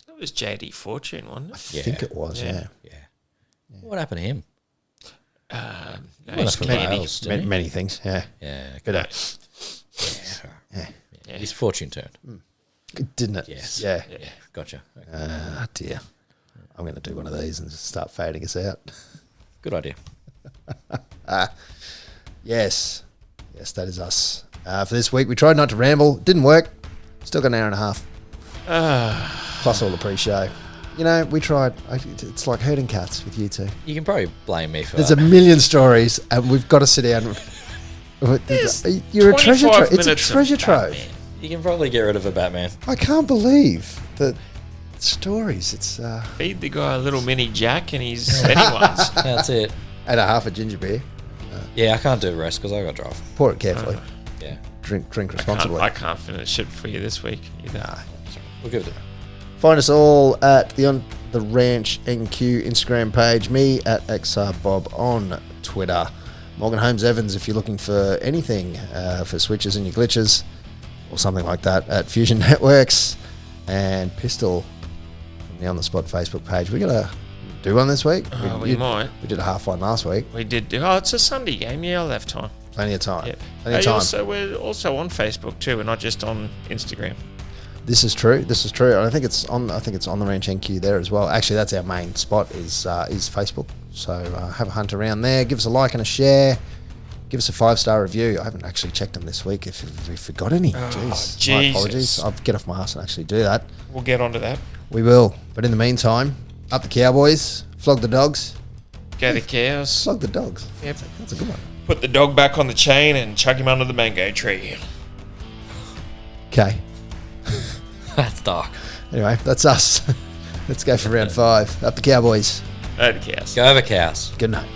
That was JD Fortune, wasn't I it? think it was, yeah. Yeah. What happened to him? No, Went it's up for candy. Wales, didn't he? Many things, yeah. Yeah. But His fortune turned. didn't it? Yes. Yeah. Yeah. Gotcha. Okay. Ah, dear. I'm going to do one of these and just start fading us out. Good idea. Yes, that is us. For this week, we tried not to ramble. Didn't work. Still got an hour and a half. Plus all the pre-show. You know, we tried. It's like herding cats with you two. You can probably blame me for There's that. a million stories, and we've got to sit down. You're a treasure trove. It's a treasure trove. You can probably get rid of a Batman. I can't believe the stories. It's Feed the guy a little mini Jack and he's anyone's. That's it. and a half a ginger beer. Yeah, I can't do the rest because I got to drive. Pour it carefully. Yeah. Drink responsibly. I can't finish it for you this week either. Nah. We'll give it a Find us all at the On the Ranch NQ Instagram page. Me at XRBob on Twitter. Morgan Holmes Evans if you're looking for anything for switches and your glitches or something like that at Fusion Networks. And Pistol from the On the Spot Facebook page. We're going to do one this week. We might. We did a half one last week. We did. It's a Sunday game. Yeah, I'll have time. Plenty of time. Yep. Plenty of time. We're also on Facebook too. We're not just on Instagram. This is true. I think it's on the Ranch NQ there as well. Actually, that's our main spot is Facebook. So have a hunt around there. Give us a like and a share. Give us a 5-star review. I haven't actually checked them this week. If we forgot any, jeez, my apologies. I'll get off my ass and actually do that. We'll get onto that. We will. But in the meantime, up the Cowboys, flog the dogs. Go to cows. Flog the dogs. Yep. That's a good one. Put the dog back on the chain and chuck him under the mango tree. Okay. That's dark. Anyway, that's us. Let's go for round 5. Up the Cowboys. Go to cows. Go over cows. Good night.